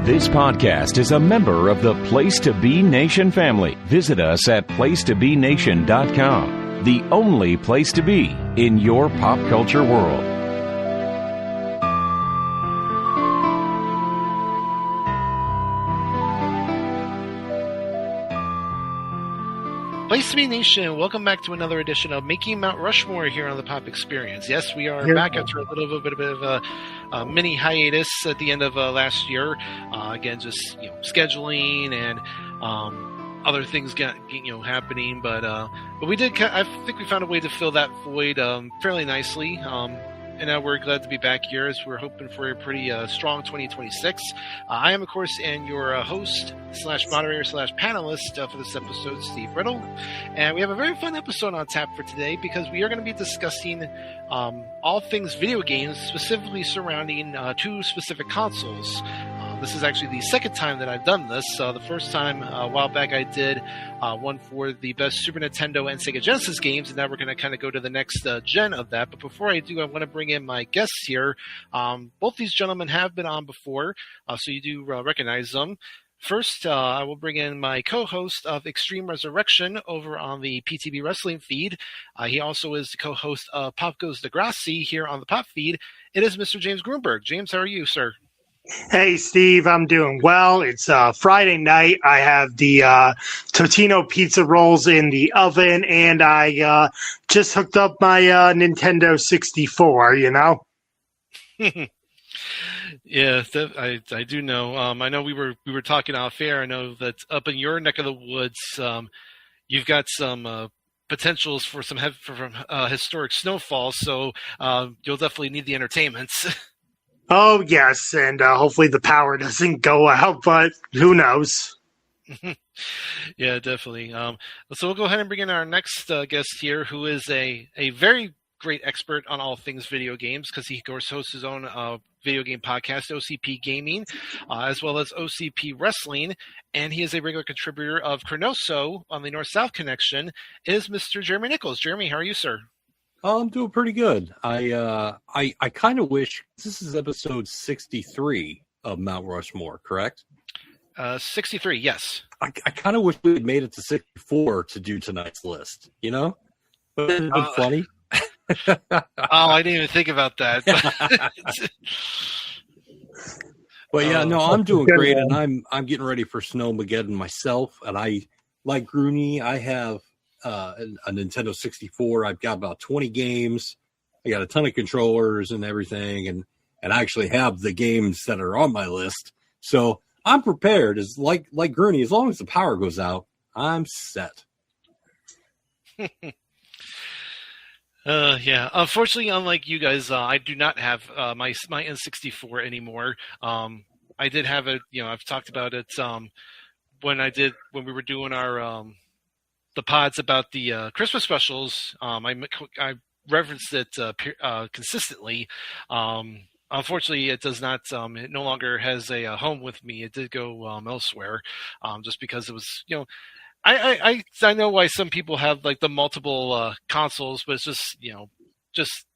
This podcast is a member of the Place to Be Nation family. Visit us at placetobenation.com, the only place to be in your pop culture world. Place to Be Nation, welcome back to another edition of Making Mount Rushmore here on the Pop Experience. Yes, we are back after a little bit of a mini hiatus at the end of last year. Again, just scheduling and other things happening, but we did. I think we found a way to fill that void fairly nicely. And now we're glad to be back here as we're hoping for a pretty strong 2026. I am, of course, and your host / moderator / panelist for this episode, Steve Riddle. And we have a very fun episode on tap for today because we are going to be discussing all things video games, specifically surrounding two specific consoles. This is actually the second time that I've done this. The first time, a while back, I did one for the best Super Nintendo and Sega Genesis games, and now we're going to kind of go to the next gen of that. But before I do, I want to bring in my guests here. Both these gentlemen have been on before, so you do recognize them. First, I will bring in my co-host of Extreme Resurrection over on the PTB Wrestling feed. He also is the co-host of Pop Goes Degrassi here on the Pop feed. It is Mr. James Gruenberg. James, how are you, sir? Hey, Steve, I'm doing well. It's Friday night. I have the Totino pizza rolls in the oven, and I just hooked up my Nintendo 64, Yeah, I do know. I know we were talking off air. I know that up in your neck of the woods, you've got some potentials for some historic snowfall, so you'll definitely need the entertainment. Oh, yes, and hopefully the power doesn't go out, but who knows? Yeah, definitely. So we'll go ahead and bring in our next guest here, who is a very great expert on all things video games, because he, of course, hosts his own video game podcast, OCP Gaming, as well as OCP Wrestling, and he is a regular contributor of Cronoso on the North-South Connection, is Mr. Jeremy Nichols. Jeremy, how are you, sir? I'm doing pretty good. I kind of wish this is episode 63 of Mount Rushmore, correct? 63, yes. I kind of wish we had made it to 64 to do tonight's list, But it'd been funny. I didn't even think about that. But yeah, no, I'm doing great, and I'm getting ready for Snowmageddon myself. And I, like Grooney, I have a Nintendo 64. I've got about 20 games. I got a ton of controllers and everything, and I actually have the games that are on my list. So I'm prepared. As like Grooney, as long as the power goes out, I'm set. Yeah. Unfortunately, unlike you guys, I do not have my N64 anymore. I did have it. I've talked about it when we were doing our the pods about the Christmas specials. I referenced it consistently. Unfortunately, it does not. It no longer has a home with me. It did go elsewhere, just because it was. I know why some people have like the multiple consoles, but it's just just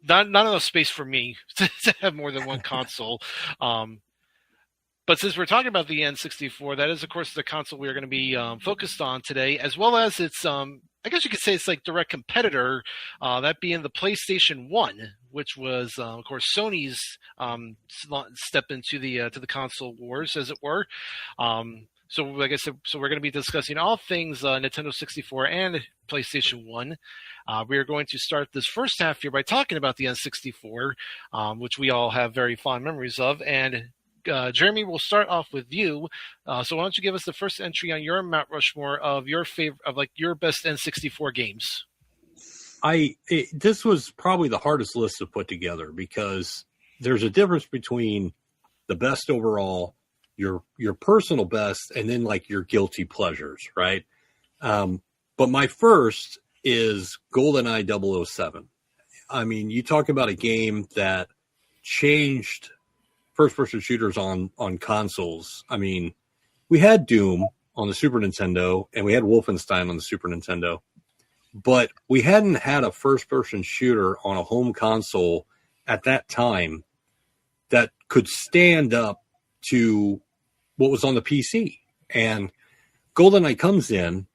not enough space for me to have more than one console. But since we're talking about the N64, that is, of course, the console we're going to be focused on today, as well as its, I guess you could say it's like direct competitor, that being the PlayStation 1, which was, of course, Sony's step into the console wars, as it were. So, like I said, we're going to be discussing all things Nintendo 64 and PlayStation 1. We are going to start this first half here by talking about the N64, which we all have very fond memories of, and Jeremy, we'll start off with you. So why don't you give us the first entry on your Mount Rushmore of your your best N64 games? This was probably the hardest list to put together because there's a difference between the best overall, your personal best, and then like your guilty pleasures, right? But my first is GoldenEye 007. I mean, you talk about a game that changed first-person shooters on consoles. I mean, we had Doom on the Super Nintendo, and we had Wolfenstein on the Super Nintendo, but we hadn't had a first-person shooter on a home console at that time that could stand up to what was on the PC. And GoldenEye comes in,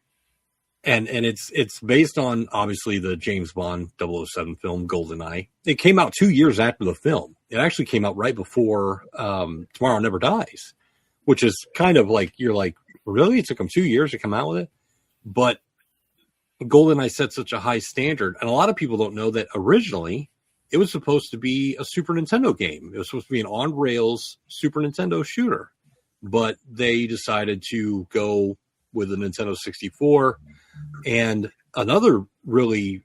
and it's based on, obviously, the James Bond 007 film, GoldenEye. It came out 2 years after the film. It actually came out right before Tomorrow Never Dies, which is kind of like, you're like, really? It took them 2 years to come out with it? But GoldenEye set such a high standard, and a lot of people don't know that originally it was supposed to be a Super Nintendo game. It was supposed to be an on-rails Super Nintendo shooter, but they decided to go with the Nintendo 64. And another really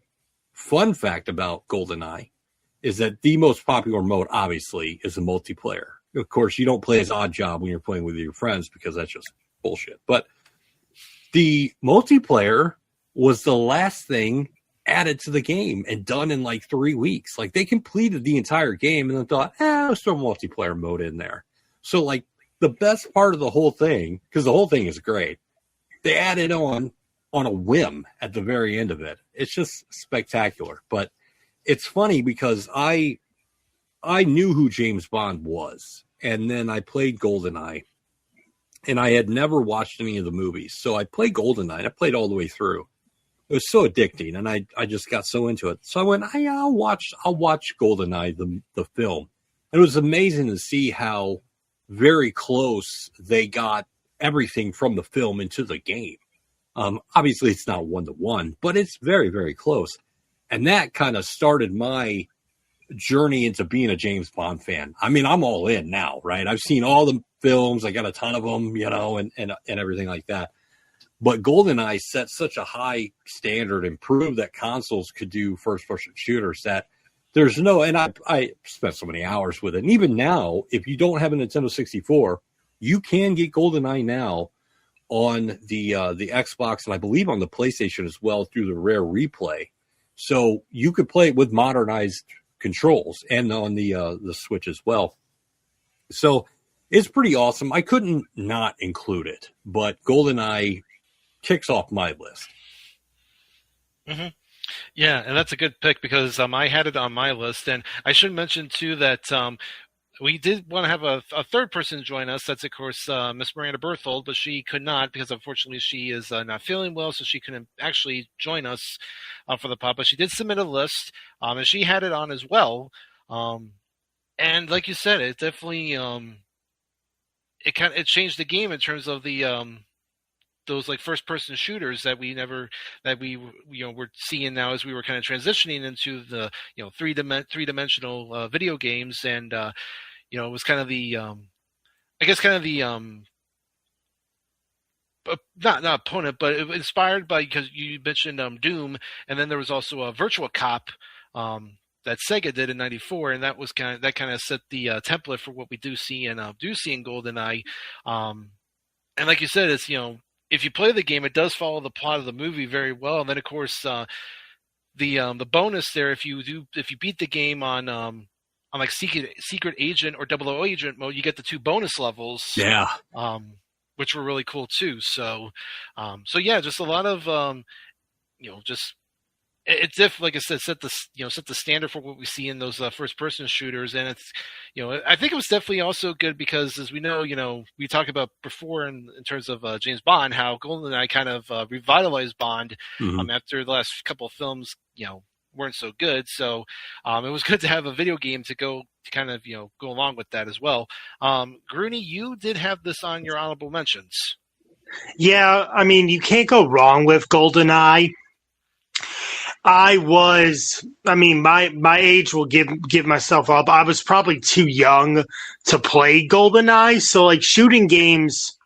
fun fact about GoldenEye is that the most popular mode, obviously, is the multiplayer. Of course, you don't play as Odd Job when you're playing with your friends because that's just bullshit. But the multiplayer was the last thing added to the game and done in like 3 weeks. Like, they completed the entire game and then thought, let's throw a multiplayer mode in there. So, like, the best part of the whole thing, because the whole thing is great, they added on a whim at the very end of it. It's just spectacular. But it's funny because I knew who James Bond was, and then I played GoldenEye, and I had never watched any of the movies. So I played GoldenEye, and I played all the way through. It was so addicting, and I just got so into it. So I went, I'll watch GoldenEye, the film. And it was amazing to see how very close they got everything from the film into the game. Obviously, it's not 1-to-1, but it's very, very close. And that kind of started my journey into being a James Bond fan. I mean, I'm all in now, right? I've seen all the films. I got a ton of them, and everything like that. But GoldenEye set such a high standard and proved that consoles could do first-person shooters that there's no, and I spent so many hours with it. And even now, if you don't have a Nintendo 64, you can get GoldenEye now on the Xbox and I believe on the PlayStation as well through the Rare Replay. So you could play it with modernized controls and on the Switch as well. So it's pretty awesome. I couldn't not include it, but GoldenEye kicks off my list. Mm-hmm. Yeah, and that's a good pick because I had it on my list. And I should mention, too, that we did want to have a third person join us. That's, of course, Miss Mirandia Berthold, but she could not because, unfortunately, she is not feeling well, so she couldn't actually join us for the pod. But she did submit a list, and she had it on as well. And like you said, it definitely it changed the game in terms of the those like first person shooters that we were seeing now as we were kind of transitioning into the three-dimensional video games. And it was kind of the not opponent, but it was inspired by, because you mentioned Doom, and then there was also a Virtua Cop that Sega did in '94, and that kind of set the template for what we do see in GoldenEye. And like you said, it's if you play the game, it does follow the plot of the movie very well. And then, of course, the bonus there, if you beat the game on like secret agent or 000 agent mode, you get the 2 bonus levels. Yeah. Which were really cool too. So yeah, just a lot of just. It's like I said, set the standard for what we see in those first person shooters, and it's I think it was definitely also good because, as we know, we talked about before in terms of James Bond, how GoldenEye kind of revitalized Bond after the last couple of films weren't so good. So it was good to have a video game to go along with that as well. Grooney, you did have this on your honorable mentions. Yeah, I mean, you can't go wrong with GoldenEye. My age will give myself up. I was probably too young to play GoldenEye, so like shooting games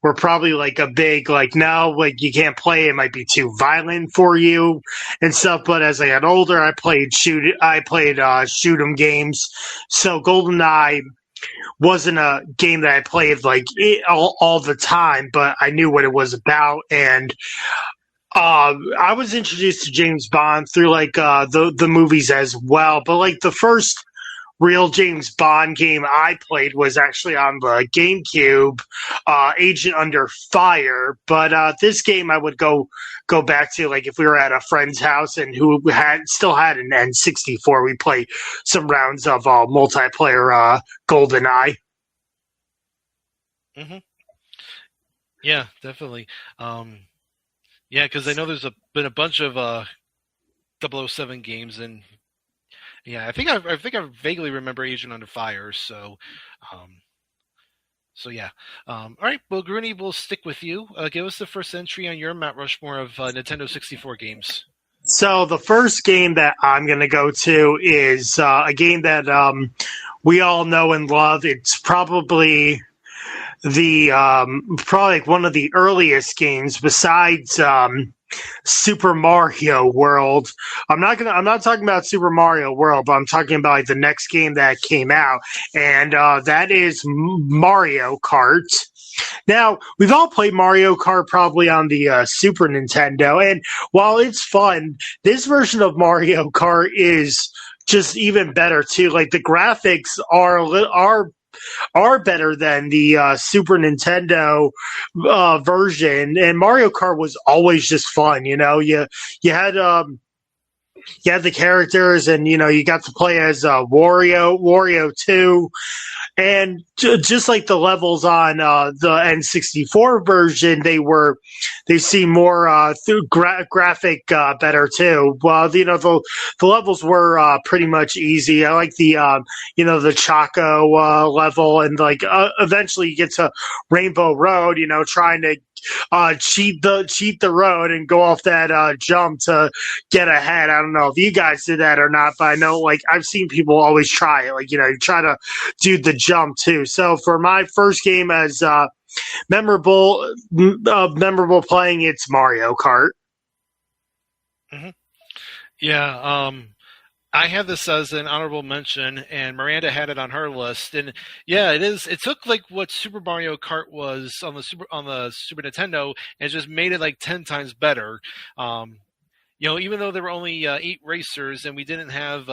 were probably like a big no, you can't play it. It might be too violent for you and stuff. But as I got older, I played shoot 'em games. So GoldenEye wasn't a game that I played all the time, but I knew what it was about. And I was introduced to James Bond through the movies as well, but the first real James Bond game I played was actually on the GameCube, Agent Under Fire. But this game I would go back to if we were at a friend's house and who still had an N64, we play some rounds of multiplayer GoldenEye. Mm-hmm. Yeah, definitely. Yeah, because I know there's been a bunch of 007 games, and yeah, I think I vaguely remember Agent Under Fire. So yeah. All right, well, Grooney, we'll stick with you. Give us the first entry on your Mount Rushmore of Nintendo 64 games. So the first game that I'm going to go to is a game that we all know and love. It's probably like one of the earliest games besides Super Mario World. I'm not talking about Super Mario World, but I'm talking about like the next game that came out, and that is Mario Kart. Now, we've all played Mario Kart probably on the Super Nintendo, and while it's fun, this version of Mario Kart is just even better too. Like the graphics are better than the Super Nintendo version, and Mario Kart was always just fun. You know, you had the characters, and you got to play as Wario 2. And just like the levels on the N64 version, they seem more through graphic better too. Well, the levels were pretty much easy. I like the Choco level, and like eventually you get to Rainbow Road. Trying to cheat the road and go off that jump to get ahead. I don't know if you guys did that or not, but I know like I've seen people always try it. Like you try to do the jump too. So for my first game as memorable playing, it's Mario Kart. Mm-hmm. Yeah. I have this as an honorable mention, and Miranda had it on her list. And yeah, it is. It took like what Super Mario Kart was on the Super Nintendo, and just made it like 10 times better. Even though there were only 8 racers, and we didn't have.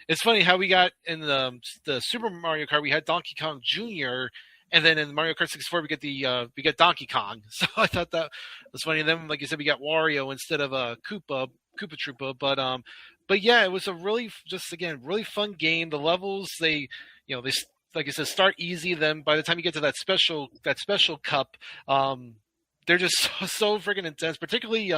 It's funny how we got in the Super Mario Kart, we had Donkey Kong Jr., and then in Mario Kart 64 we get Donkey Kong. So I thought that was funny. And then, like you said, we got Wario instead of Koopa Troopa. But yeah, it was a really fun game. The levels, they like I said, start easy. Then by the time you get to that special cup, they're just so freaking intense. Particularly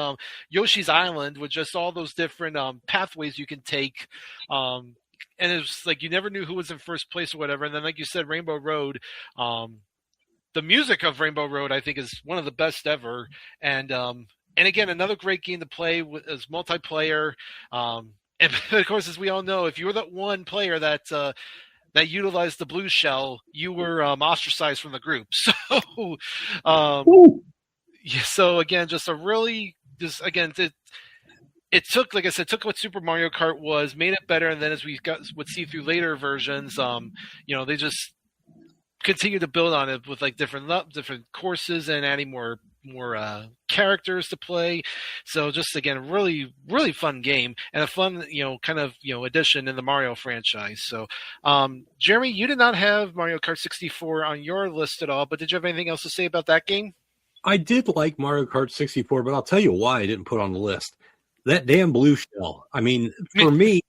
Yoshi's Island, with just all those different pathways you can take. And it's like you never knew who was in first place or whatever. And then, like you said, Rainbow Road. The music of Rainbow Road, I think, is one of the best ever. And again, another great game to play as multiplayer. And of course, as we all know, if you were that one player that utilized the blue shell, you were ostracized from the group. So, so again, it took, like I said, what Super Mario Kart was, made it better, and then as we would see through later versions, they just continue to build on it with like different courses and adding more characters to play. So just again, really, really fun game, and a fun, addition in the Mario franchise. So, Jeremy, you did not have Mario Kart 64 on your list at all, but did you have anything else to say about that game? I did like Mario Kart 64, but I'll tell you why I didn't put it on the list. That damn blue shell. I mean, for me,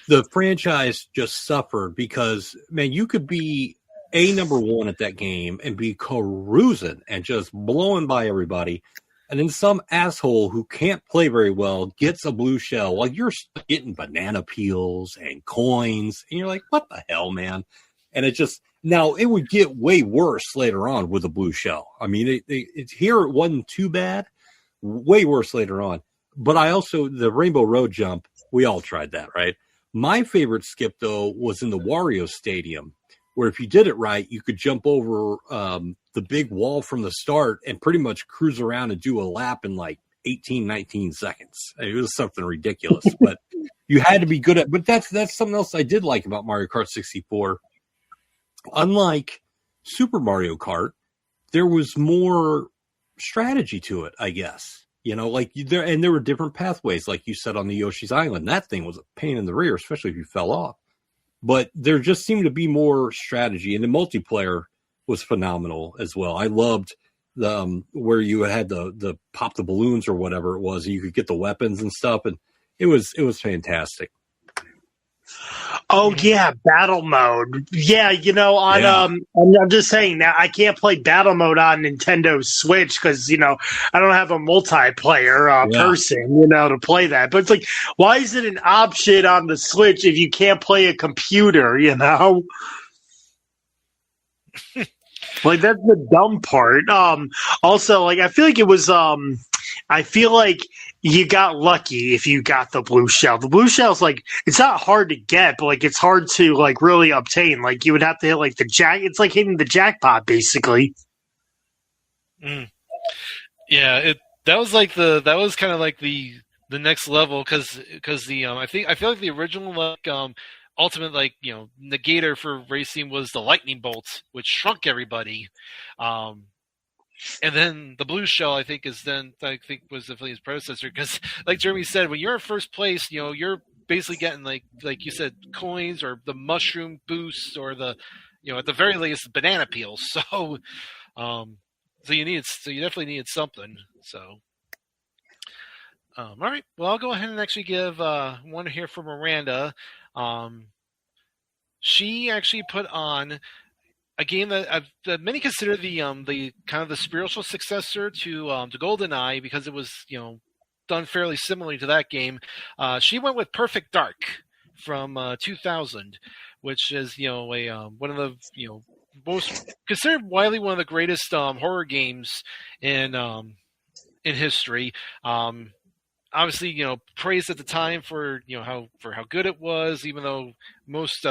the franchise just suffered because, man, you could be number one at that game and be cruising and just blowing by everybody, and then some asshole who can't play very well gets a blue shell while you're getting banana peels and coins, and you're like, what the hell, man? And it would get way worse later on with a blue shell. I mean, here it wasn't too bad, way worse later on. But the Rainbow Road jump, we all tried that, right? My favorite skip, though, was in the Wario Stadium, where if you did it right, you could jump over the big wall from the start and pretty much cruise around and do a lap in like 18, 19 seconds. It was something ridiculous, but you had to be good at. But that's something else I did like about Mario Kart 64. Unlike Super Mario Kart, there was more strategy to it, I guess. There were different pathways, like you said, on the Yoshi's Island. That thing was a pain in the rear, especially if you fell off. But there just seemed to be more strategy, and the multiplayer was phenomenal as well. I loved the where you had the pop the balloons or whatever it was, and you could get the weapons and stuff, and it was fantastic. Oh yeah, battle mode. Yeah, I'm just saying now I can't play battle mode on Nintendo Switch because I don't have a multiplayer person to play that. But it's like, why is it an option on the Switch if you can't play a computer? Like that's the dumb part. Also, like I feel like it was. I feel like you got lucky if you got the blue shell. The blue shell's like it's not hard to get, but like it's hard to like really obtain. Like you would have to hit like the jack. It's like hitting the jackpot basically. Yeah, that was kind of like the next level because I feel like the original ultimate negator for racing was the lightning bolt, which shrunk everybody. And then the blue shell, I think, was definitely his predecessor because, like Jeremy said, when you're in first place, you're basically getting like you said, coins or the mushroom boosts or the, at the very least, banana peels. So, you definitely needed something. So, all right. Well, I'll go ahead and actually give one here for Miranda. She actually put on a game that many consider the kind of the spiritual successor to GoldenEye because it was done fairly similarly to that game. She went with Perfect Dark from 2000, which is one of the most considered widely one of the greatest horror games in history. Obviously, praised at the time for how good it was, even though most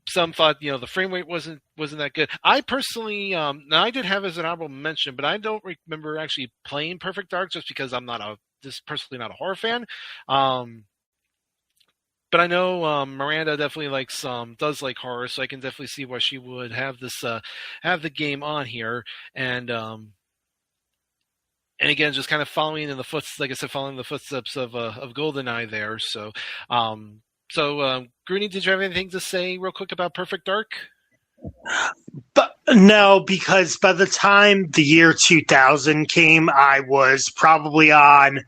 some thought the frame rate wasn't that good. I personally, now I did have as an honorable mention, but I don't remember actually playing Perfect Dark just because I'm personally not a horror fan. But I know Miranda definitely does like horror, so I can definitely see why she would have this have the game on here and again, just kind of following the footsteps of GoldenEye there. So, Grooney, did you have anything to say real quick about Perfect Dark? But no, because by the time the year 2000 came, I was probably on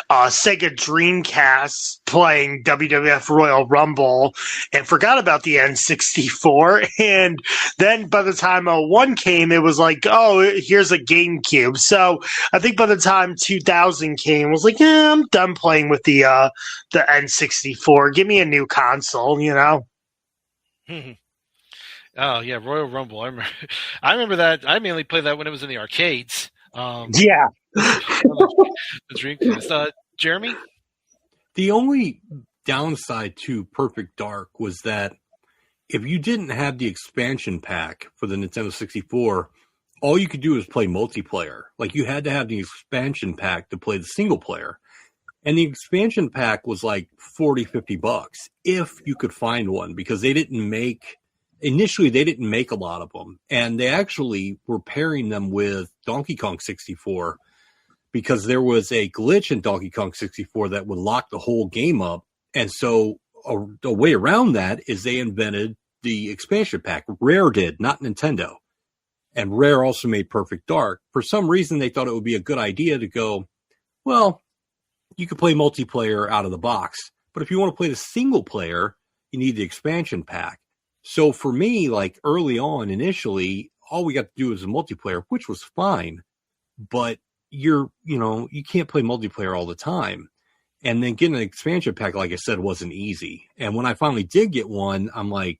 Sega Dreamcast playing WWF Royal Rumble and forgot about the N64. And then by the time 01 came, it was like, oh, here's a GameCube. So I think by the time 2000 came, I was like, yeah, I'm done playing with the N64. Give me a new console, Oh yeah, Royal Rumble. I remember that. I mainly played that when it was in the arcades. Yeah. The Dreamcast. Jeremy? The only downside to Perfect Dark was that if you didn't have the expansion pack for the Nintendo 64, all you could do was play multiplayer. Like you had to have the expansion pack to play the single player. And the expansion pack was like $40-$50 if you could find one because initially they didn't make a lot of them. And they actually were pairing them with Donkey Kong 64 because there was a glitch in Donkey Kong 64 that would lock the whole game up. And so a way around that is they invented the expansion pack. Rare did, not Nintendo. And Rare also made Perfect Dark. For some reason, they thought it would be a good idea to go, well, you could play multiplayer out of the box. But if you want to play the single player, you need the expansion pack. So for me, like early on, initially, all we got to do was a multiplayer, which was fine. But you can't play multiplayer all the time. And then getting an expansion pack, like I said, wasn't easy. And when I finally did get one, I'm like,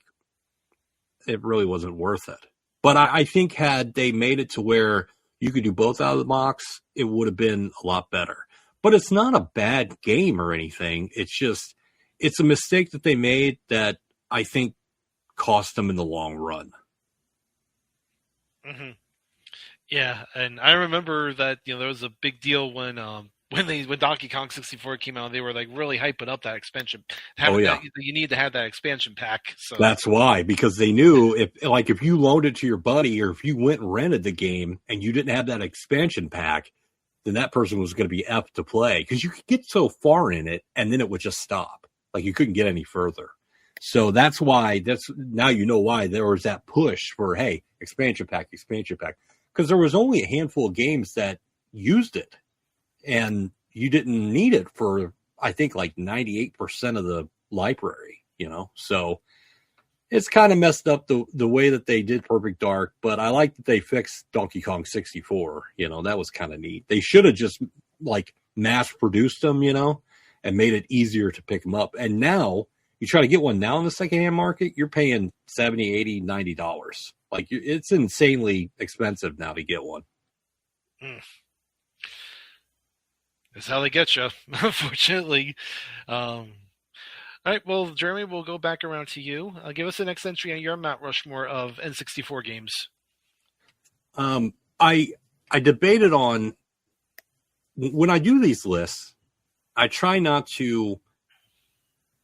it really wasn't worth it. But I think had they made it to where you could do both out of the box, it would have been a lot better. But it's not a bad game or anything. It's a mistake that they made that I think cost them in the long run. Mm-hmm. Yeah, and I remember that there was a big deal when Donkey Kong 64 came out. They were like really hyping up that expansion. You need to have that expansion pack. So that's why, because they knew if you loaned it to your buddy or if you went and rented the game and you didn't have that expansion pack, then that person was going to be effed to play because you could get so far in it and then it would just stop. Like you couldn't get any further. So that's why now you know why there was that push for, hey, expansion pack. Because there was only a handful of games that used it. And you didn't need it for, I think, like 98% of the library. So it's kind of messed up the way that they did Perfect Dark, but I like that they fixed Donkey Kong 64. That was kind of neat. They should have just like mass produced them, and made it easier to pick them up. And now you try to get one now in the secondhand market, you're paying $70, $80, $90. Like it's insanely expensive now to get one. That's how they get you, unfortunately. All right, well, Jeremy, we'll go back around to you. Give us the next entry on your Mount Rushmore of N64 games. I debated on, when I do these lists, I try not to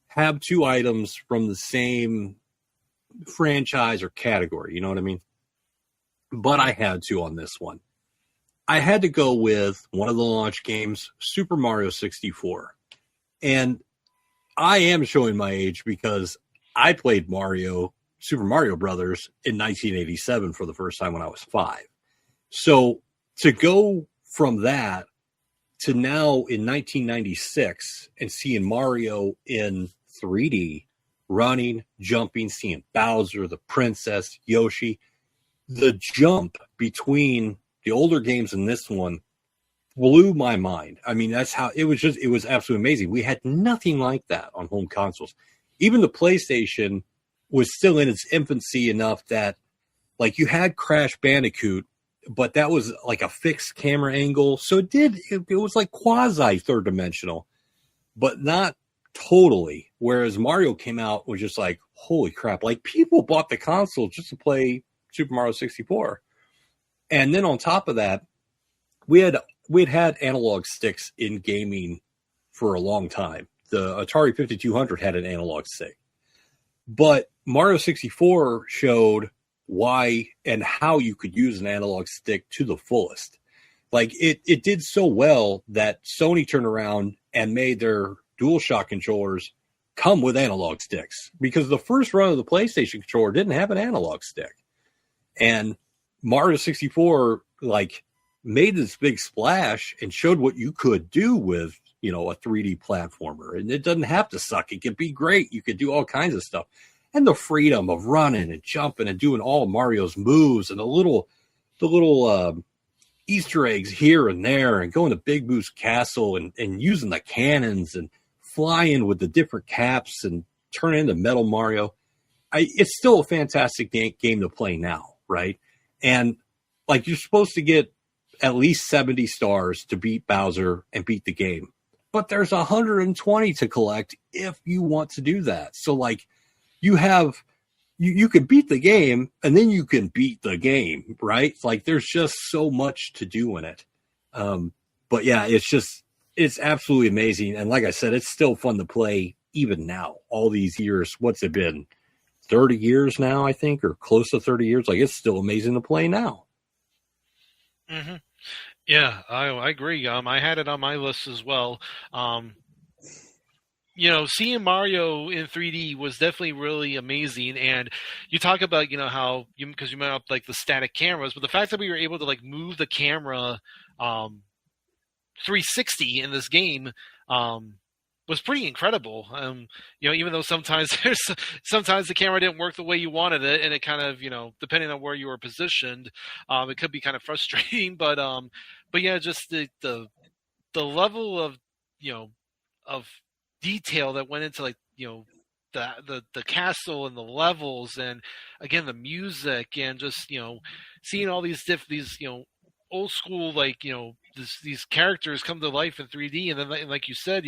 have two items from the same franchise or category, you know what I mean? But I had to on this one. I had to go with one of the launch games, Super Mario 64. And I am showing my age because I played Super Mario Brothers in 1987 for the first time when I was 5. So to go from that to now in 1996 and seeing Mario in 3D, running, jumping, seeing Bowser, the princess, Yoshi, the jump between the older games and this one blew my mind. I mean, that's how it was absolutely amazing. We had nothing like that on home consoles. Even the PlayStation was still in its infancy enough that like you had Crash Bandicoot, but that was like a fixed camera angle. So it was like quasi third dimensional, but not totally. Whereas Mario came out was just like, holy crap. Like people bought the console just to play Super Mario 64. And then on top of that, we'd had analog sticks in gaming for a long time. The Atari 5200 had an analog stick. But Mario 64 showed why and how you could use an analog stick to the fullest. Like it did so well that Sony turned around and made their DualShock controllers come with analog sticks, because the first run of the PlayStation controller didn't have an analog stick. And Mario 64 like made this big splash and showed what you could do with, a 3D platformer. And it doesn't have to suck. It could be great. You could do all kinds of stuff. And the freedom of running and jumping and doing all of Mario's moves and the little Easter eggs here and there, and going to Big Boo's castle and using the cannons and flying with the different caps and turning into Metal Mario. It's still a fantastic game to play now, right? And like you're supposed to get at least 70 stars to beat Bowser and beat the game. But there's 120 to collect if you want to do that. So like you can beat the game and then you can beat the game, right? Like there's just so much to do in it. But yeah, it's absolutely amazing. And like I said, it's still fun to play even now, all these years. What's it been? 30 years now, I think, or close to 30 years. Like it's still amazing to play now. Mm-hmm. Yeah, I agree. I had it on my list as well. Seeing Mario in 3D was definitely really amazing. And you talk about, how because you meant up like the static cameras, but the fact that we were able to like move the camera 360 in this game was pretty incredible. Even though sometimes the camera didn't work the way you wanted it, and it kind of, depending on where you were positioned, it could be kind of frustrating. But yeah, just the level of of detail that went into like the castle and the levels, and again the music, and just seeing all these old school these characters come to life in 3D, and then like you said,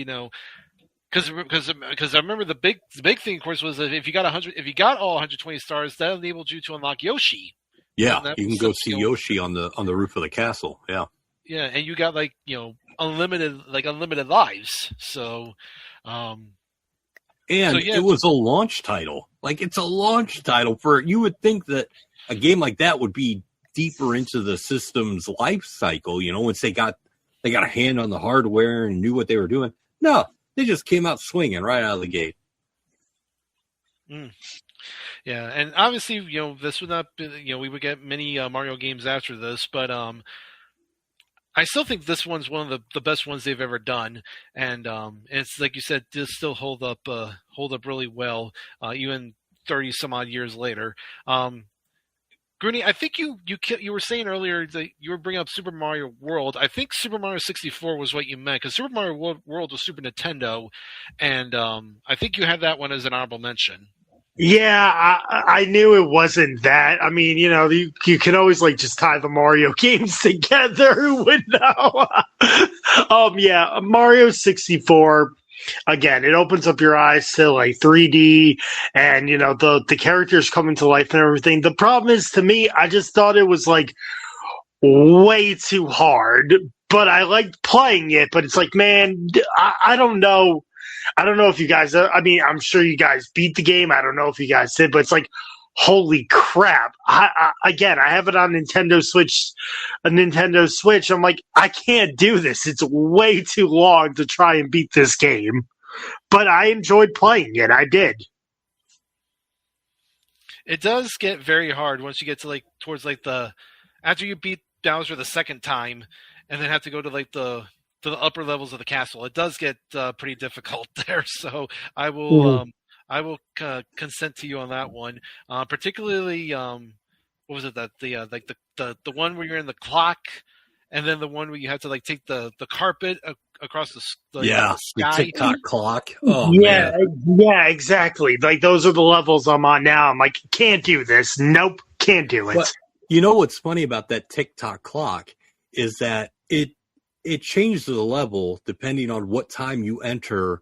because I remember the big thing, of course, was that if you got all 120 stars, that enabled you to unlock Yoshi. Yeah, you can go see Yoshi on the roof of the castle. Yeah. Yeah, and you got unlimited lives. So, it was a launch title. Like it's a launch title you would think that a game like that would be deeper into the system's life cycle, once they got a hand on the hardware and knew what they were doing. No, they just came out swinging right out of the gate. Yeah, and obviously, this would not be, we would get many Mario games after this, but I still think this one's one of the best ones they've ever done, and it's like you said, does still hold up really well, even 30 some odd years later. Grooney, I think you were saying earlier that you were bringing up Super Mario World. I think Super Mario 64 was what you meant, because Super Mario World was Super Nintendo, and I think you had that one as an honorable mention. Yeah, I knew it wasn't that. I mean, you can always like just tie the Mario games together. Who would know? Yeah, Mario 64. Again, it opens up your eyes to like 3D, and the characters coming to life and everything. The problem is, to me, I just thought it was like way too hard. But I liked playing it. But it's like, man, I don't know. I don't know if you guys, I'm sure you guys beat the game. I don't know if you guys did, but it's like, holy crap. Again, I have it on Nintendo Switch. I'm like, I can't do this. It's way too long to try and beat this game. But I enjoyed playing it. I did. It does get very hard once you get to towards after you beat Bowser the second time and then have to go to the upper levels of the castle. It does get pretty difficult there, so I will consent to you on that one. Particularly, what was it, that the one where you're in the clock, and then the one where you have to take the carpet across the sky. The TikTok clock. Oh yeah, man. Yeah, exactly. Like those are the levels I'm on now. I'm like, can't do this. Nope, can't do it. But you know what's funny about that TikTok clock is that it changes the level depending on what time you enter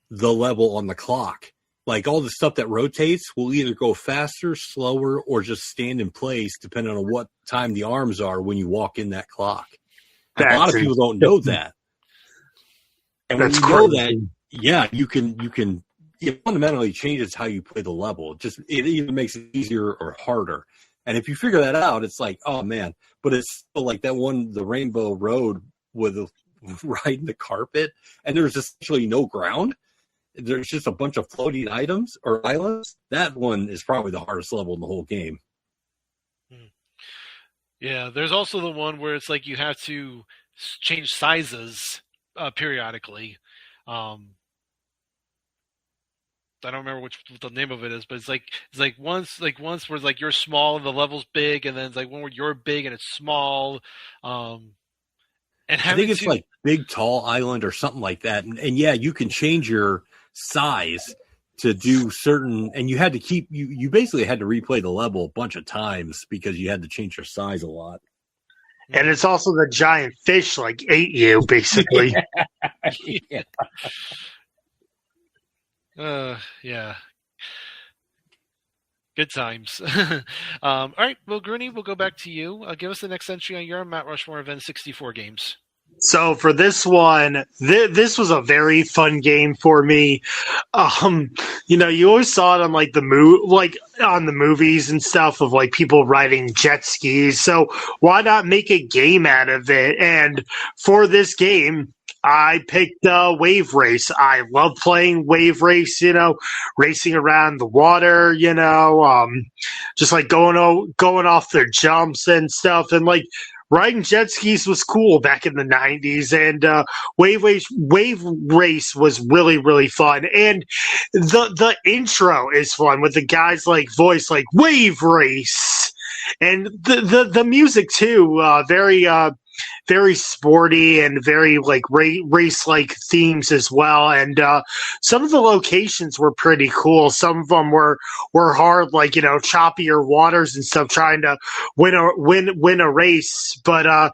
the level on the clock. Like all the stuff that rotates will either go faster, slower, or just stand in place depending on what time the arms are when you walk in that clock. A lot of people don't know that. And when you know that, yeah, you can it fundamentally changes how you play the level. It either makes it easier or harder. And if you figure that out, it's like, oh man. But it's still like that one, the Rainbow Road with riding the carpet, and there's essentially no ground. There's just a bunch of floating items or islands. That one is probably the hardest level in the whole game. Yeah, there's also the one where it's like you have to change sizes periodically. I don't remember what the name of it is, but it's like once where like you're small and the level's big, and then it's like one where you're big and it's small. And I think it's like Big Tall Island or something like that. And yeah, you can change your size to do certain, and you had to keep, you basically had to replay the level a bunch of times because you had to change your size a lot. And it's also the giant fish ate you, basically. Yeah. Yeah. Good times. All right, well, Grooney, we'll go back to you. Give us the next entry on your Mount Rushmore of N64 games. So for this one, this was a very fun game for me. You always saw it on on the movies and stuff of people riding jet skis. So why not make a game out of it? And for this game, I picked Wave Race. I love playing Wave Race, racing around the water, just going off their jumps and stuff. And riding jet skis was cool back in the 90s, and Wave Race was really, really fun. And the intro is fun with the guy's voice, Wave Race, and the music too, very sporty and very race-like themes as well. And some of the locations were pretty cool. Some of them were hard, choppier waters and stuff, trying to win a race. But a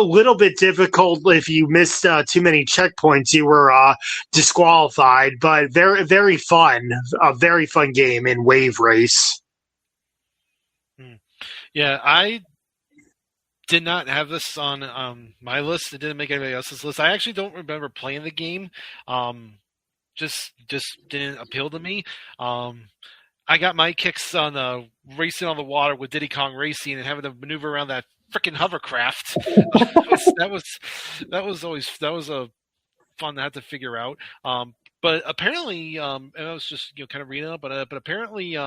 little bit difficult if you missed too many checkpoints, you were disqualified. But very, very fun. A very fun game in Wave Race. Yeah, I did not have this on my list. It didn't make anybody else's list. I actually don't remember playing the game. Just didn't appeal to me. I got my kicks on racing on the water with Diddy Kong Racing and having to maneuver around that freaking hovercraft. that was a fun to have to figure out. But apparently, and I was just kind of reading up, but apparently,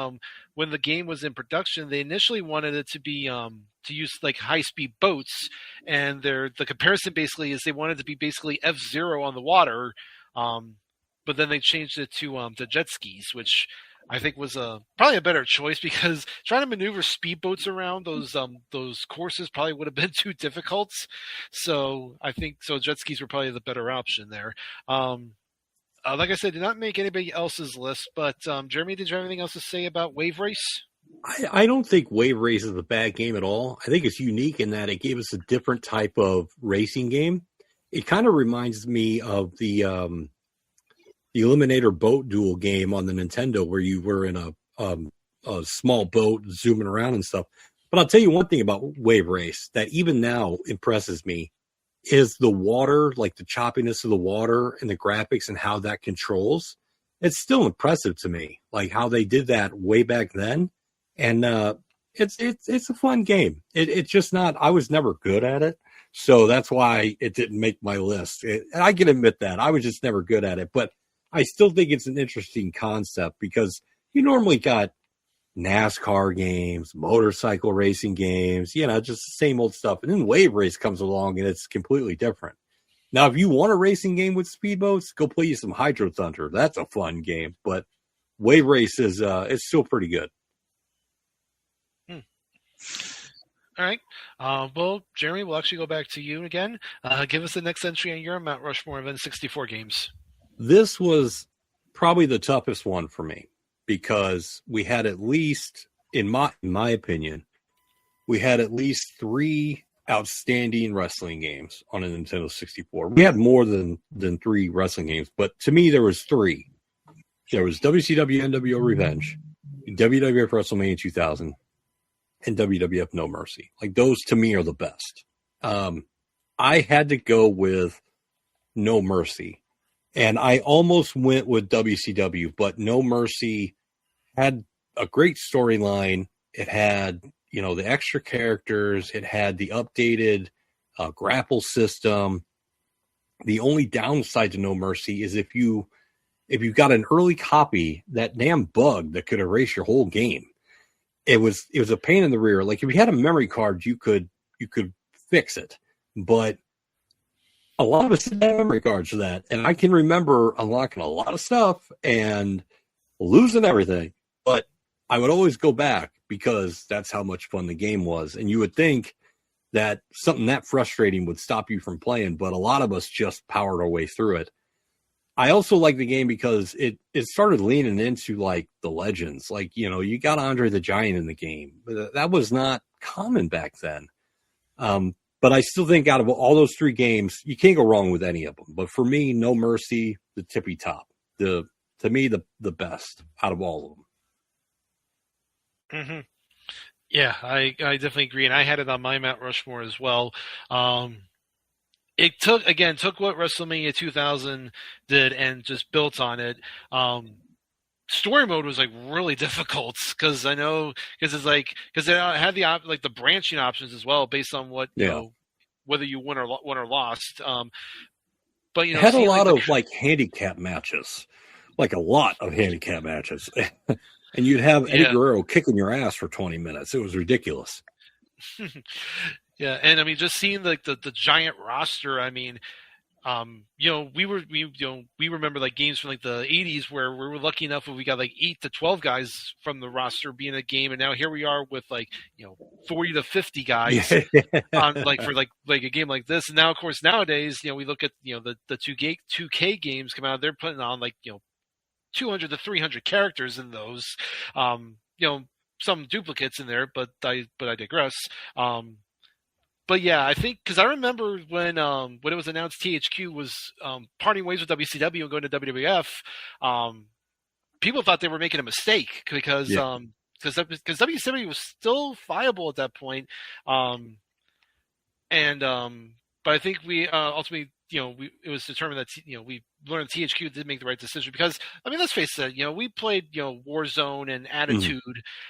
when the game was in production, they initially wanted it to be to use like high speed boats, and the comparison basically is they wanted to be basically F-Zero on the water, but then they changed it to jet skis, which I think was probably a better choice, because trying to maneuver speedboats around those courses probably would have been too difficult. So I think jet skis were probably the better option there. Like I said, did not make anybody else's list, but Jeremy, did you have anything else to say about Wave Race? I don't think Wave Race is a bad game at all. I think it's unique in that it gave us a different type of racing game. It kind of reminds me of the Eliminator Boat Duel game on the Nintendo, where you were in a small boat zooming around and stuff. But I'll tell you one thing about Wave Race that even now impresses me is the water, like the choppiness of the water and the graphics and how that controls. It's still impressive to me, like how they did that way back then. And it's a fun game. It's just not. I was never good at it, so that's why it didn't make my list. And I can admit that I was just never good at it, but I still think it's an interesting concept, because you normally got NASCAR games, motorcycle racing games, just the same old stuff. And then Wave Race comes along and it's completely different. Now, if you want a racing game with speedboats, go play you some Hydro Thunder. That's a fun game, but Wave Race is it's still pretty good. All right. Well, Jeremy, we'll actually go back to you again. Give us the next entry on your Mount Rushmore of N64 games. This was probably the toughest one for me, because we had at least, in my opinion, we had at least 3 outstanding wrestling games on a Nintendo 64. We had more than 3 wrestling games, but to me there was 3. There was WCW NWO Revenge, WWF WrestleMania 2000, and WWF No Mercy. Like, those to me are the best. I had to go with No Mercy. And I almost went with WCW, but No Mercy had a great storyline. It had, the extra characters. It had the updated grapple system. The only downside to No Mercy is if you got an early copy, that damn bug that could erase your whole game. It was a pain in the rear. Like, if you had a memory card, you could fix it, but a lot of us didn't have memory cards for that. And I can remember unlocking a lot of stuff and losing everything. But I would always go back, because that's how much fun the game was. And you would think that something that frustrating would stop you from playing, but a lot of us just powered our way through it. I also like the game because it started leaning into, like, the legends. Like, you got Andre the Giant in the game. But that was not common back then. But I still think out of all those 3 games, you can't go wrong with any of them. But for me, No Mercy, the tippy top. To me, the best out of all of them. Mm-hmm. Yeah, I definitely agree. And I had it on my Mount Rushmore as well. It took what WrestleMania 2000 did and just built on it. Story mode was like really difficult, because it had the branching options as well, based on what whether you won or lost. But it had a lot of handicap matches, like a lot of handicap matches, and you'd have Eddie Guerrero kicking your ass for 20 minutes. It was ridiculous. Yeah, and I mean, just seeing the giant roster. I mean, we remember like games from like the 80s where we were lucky enough if we got like 8 to 12 guys from the roster being a game, and now here we are with 40 to 50 guys on for a game like this. And now, of course, nowadays we look at the 2K games come out, they're putting on 200 to 300 characters in those. Some duplicates in there, but I digress. But yeah, I think because I remember when it was announced THQ was parting ways with WCW and going to WWF, people thought they were making a mistake, because WCW was still viable at that point. But I think we ultimately it was determined that we learned THQ did make the right decision because I mean, let's face it, we played Warzone and Attitude,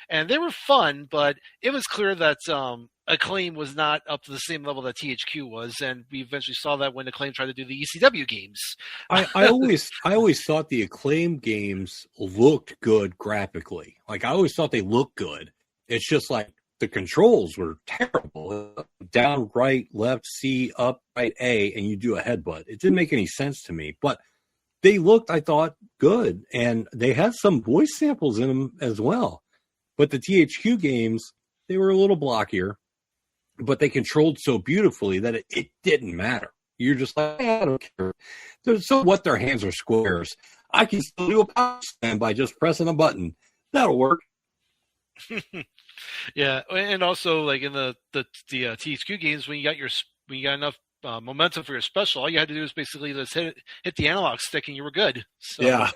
and they were fun, but it was clear that Acclaim was not up to the same level that THQ was, and we eventually saw that when Acclaim tried to do the ECW games. I always thought the Acclaim games looked good graphically. Like I always thought they looked good. It's just like the controls were terrible. Down, right, left, C, up, right, A, and you do a headbutt. It didn't make any sense to me, but they looked, I thought, good. And they had some voice samples in them as well. But the THQ games, they were a little blockier, but they controlled so beautifully that it didn't matter. You're just like, I don't care. So what, their hands are squares. I can still do a power slam by just pressing a button. That'll work. Yeah, and also like in the THQ games, when you got enough momentum for your special, all you had to do was basically just hit the analog stick and you were good. So, yeah.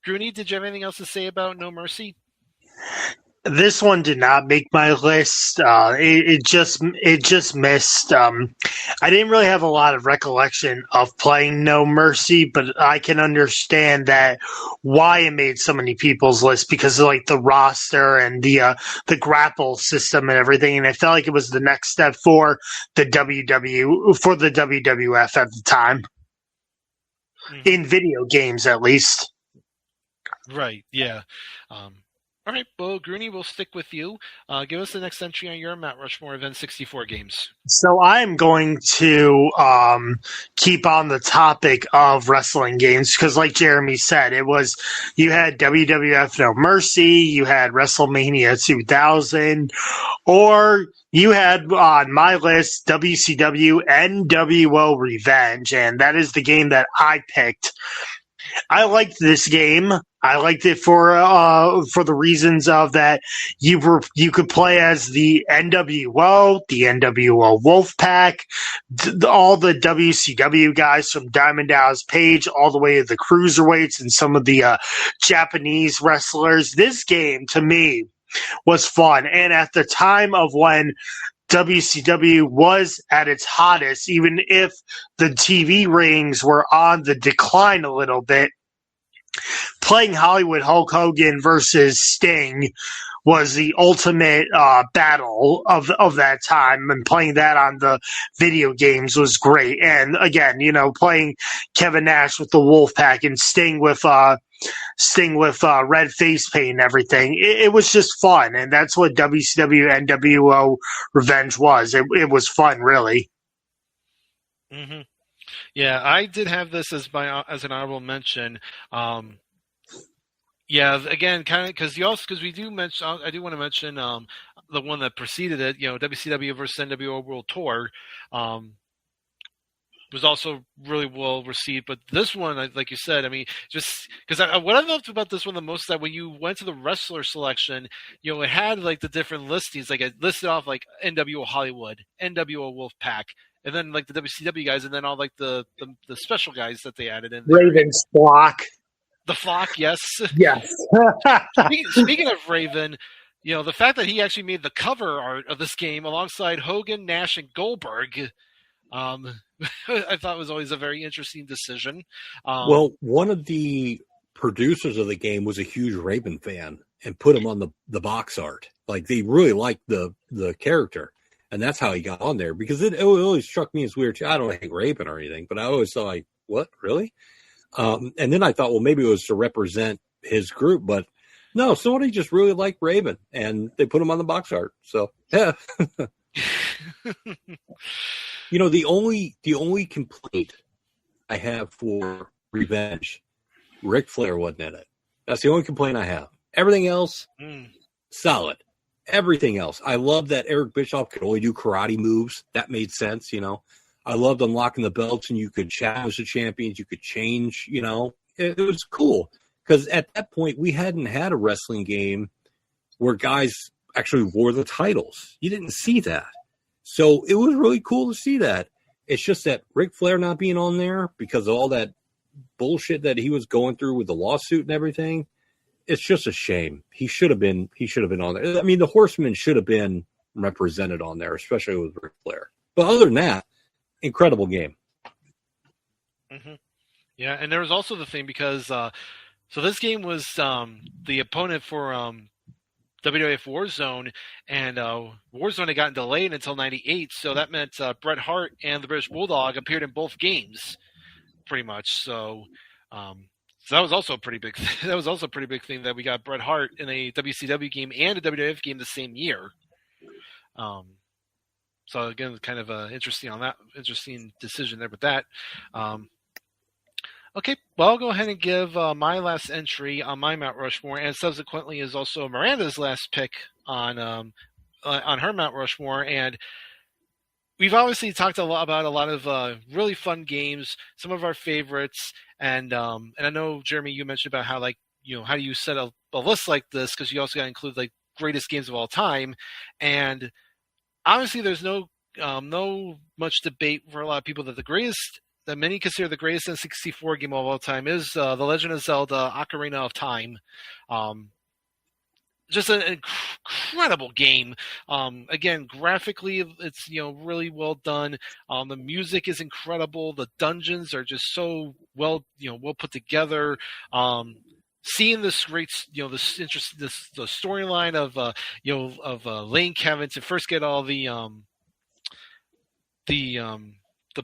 Grooney, did you have anything else to say about No Mercy? This one did not make my list. It just missed. I didn't really have a lot of recollection of playing No Mercy, but I can understand that why it made so many people's list because of like the roster and the grapple system and everything. And I felt like it was the next step for the WWF at the time, in video games at least. Right. Yeah. All right, well, Grooney, we'll stick with you. Give us the next entry on your Mount Rushmore Event 64 games. So I'm going to keep on the topic of wrestling games because, like Jeremy said, you had WWF No Mercy, you had WrestleMania 2000, or you had on my list WCW NWO Revenge, and that is the game that I picked. I liked this game. I liked it for the reasons of that you could play as the NWO, the NWO Wolfpack, all the WCW guys from Diamond Dallas Page all the way to the Cruiserweights and some of the Japanese wrestlers. This game to me was fun, and at the time of when WCW was at its hottest, even if the TV ratings were on the decline a little bit, playing Hollywood Hulk Hogan versus Sting was the ultimate battle of that time, and playing that on the video games was great. And again, playing Kevin Nash with the Wolfpack and Sting with red face paint and everything. It was just fun, and that's what WCW NWO Revenge was. It was fun, really. Mm-hmm. Yeah, I did have this as an honorable mention. Yeah, again, kind of because we do mention. I do want to mention the one that preceded it. WCW versus NWO World Tour. Was also really well received, but this one, like you said, I mean, just because what I loved about this one the most is that when you went to the wrestler selection, it had like the different listings, like it listed off like NWO Hollywood, NWO Wolfpack, and then like the WCW guys, and then all like the special guys that they added in there. Raven's Flock. The Flock, yes. Yes. Speaking of Raven, the fact that he actually made the cover art of this game alongside Hogan, Nash, and Goldberg. I thought was always a very interesting decision. Well, one of the producers of the game was a huge Raven fan and put him on the box art. Like they really liked the character, and that's how he got on there because it always struck me as weird. I don't hate Raven or anything, but I always thought like, what, really? And then I thought, well, maybe it was to represent his group, but no, somebody just really liked Raven, and they put him on the box art. So yeah. The only complaint I have for Revenge, Ric Flair wasn't in it. That's the only complaint I have. Everything else, solid. Everything else. I love that Eric Bischoff could only do karate moves. That made sense, I loved unlocking the belts and you could challenge the champions. You could change, It was cool. Because at that point, we hadn't had a wrestling game where guys actually wore the titles. You didn't see that. So it was really cool to see that. It's just that Ric Flair not being on there because of all that bullshit that he was going through with the lawsuit and everything. It's just a shame. He should have been on there. I mean, the Horsemen should have been represented on there, especially with Ric Flair. But other than that, incredible game. Mm-hmm. Yeah, and there was also the thing because so this game was the opponent for WWF Warzone, and Warzone had gotten delayed until '98, so that meant Bret Hart and the British Bulldog appeared in both games, pretty much. So, so that was also a pretty big. That was also a pretty big thing that we got Bret Hart in a WCW game and a WWF game the same year. So again, kind of interesting decision there with that. Okay, well, I'll go ahead and give my last entry on my Mount Rushmore, and subsequently is also Miranda's last pick on her Mount Rushmore. And we've obviously talked about a lot of really fun games, some of our favorites, and I know, Jeremy, you mentioned about how how do you set a list like this, because you also got to include like greatest games of all time, and obviously there's no much debate for a lot of people that many consider the greatest N64 game of all time is The Legend of Zelda: Ocarina of Time. Just an incredible game. Again, graphically, it's really well done. The music is incredible. The dungeons are just so well put together. Seeing this great, the storyline of Link having to first get all the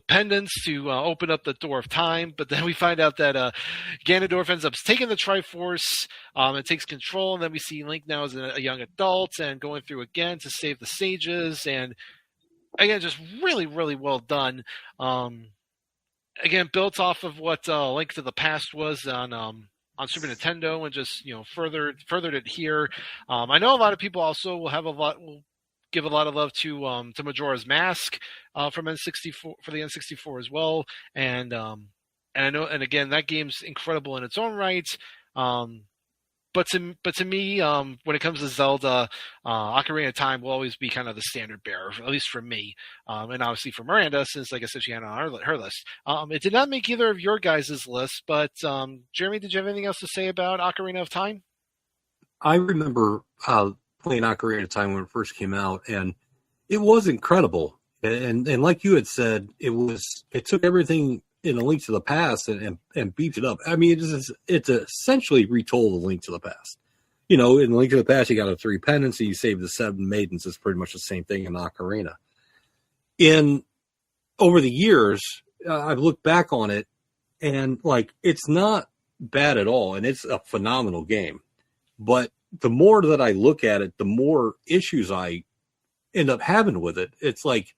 pendants to open up the door of time, but then we find out that Ganondorf ends up taking the Triforce and takes control, and then we see Link now as a young adult and going through again to save the sages, and again, just really, really well done. Again, built off of what Link to the Past was on Super Nintendo, and just furthered it here. I know a lot of people also will give a lot of love to Majora's Mask from N64 for the N64 as well, and I know, and again, that game's incredible in its own right. But to me, when it comes to Zelda, Ocarina of Time will always be kind of the standard bearer, at least for me, and obviously for Miranda, since like I said, she had it on her list. It did not make either of your guys' lists, but Jeremy, did you have anything else to say about Ocarina of Time? I remember playing Ocarina of Time when it first came out, and it was incredible. And like you had said, it took everything in A Link to the Past and beefed it up. I mean, it's essentially retold A Link to the Past. In A Link to the Past, you got the 3 pendants and you save the 7 maidens. It's pretty much the same thing in Ocarina. Over the years, I've looked back on it, and it's not bad at all, and it's a phenomenal game. But the more that I look at it, the more issues I end up having with it. It's like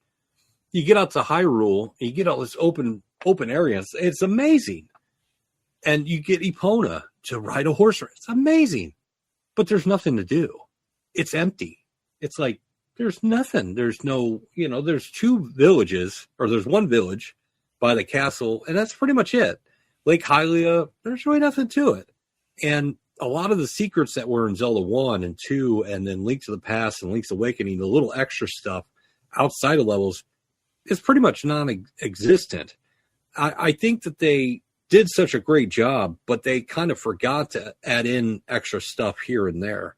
you get out to Hyrule, and you get all this open areas. It's amazing. And you get Epona to ride a horse. It's amazing. But there's nothing to do. It's empty. It's like there's nothing. There's no, there's 2 villages, or there's 1 village by the castle, and that's pretty much it. Lake Hylia, there's really nothing to it. And a lot of the secrets that were in Zelda 1 and 2, and then Link to the Past and Link's Awakening, the little extra stuff outside of levels, is pretty much non-existent. I think that they did such a great job, but they kind of forgot to add in extra stuff here and there.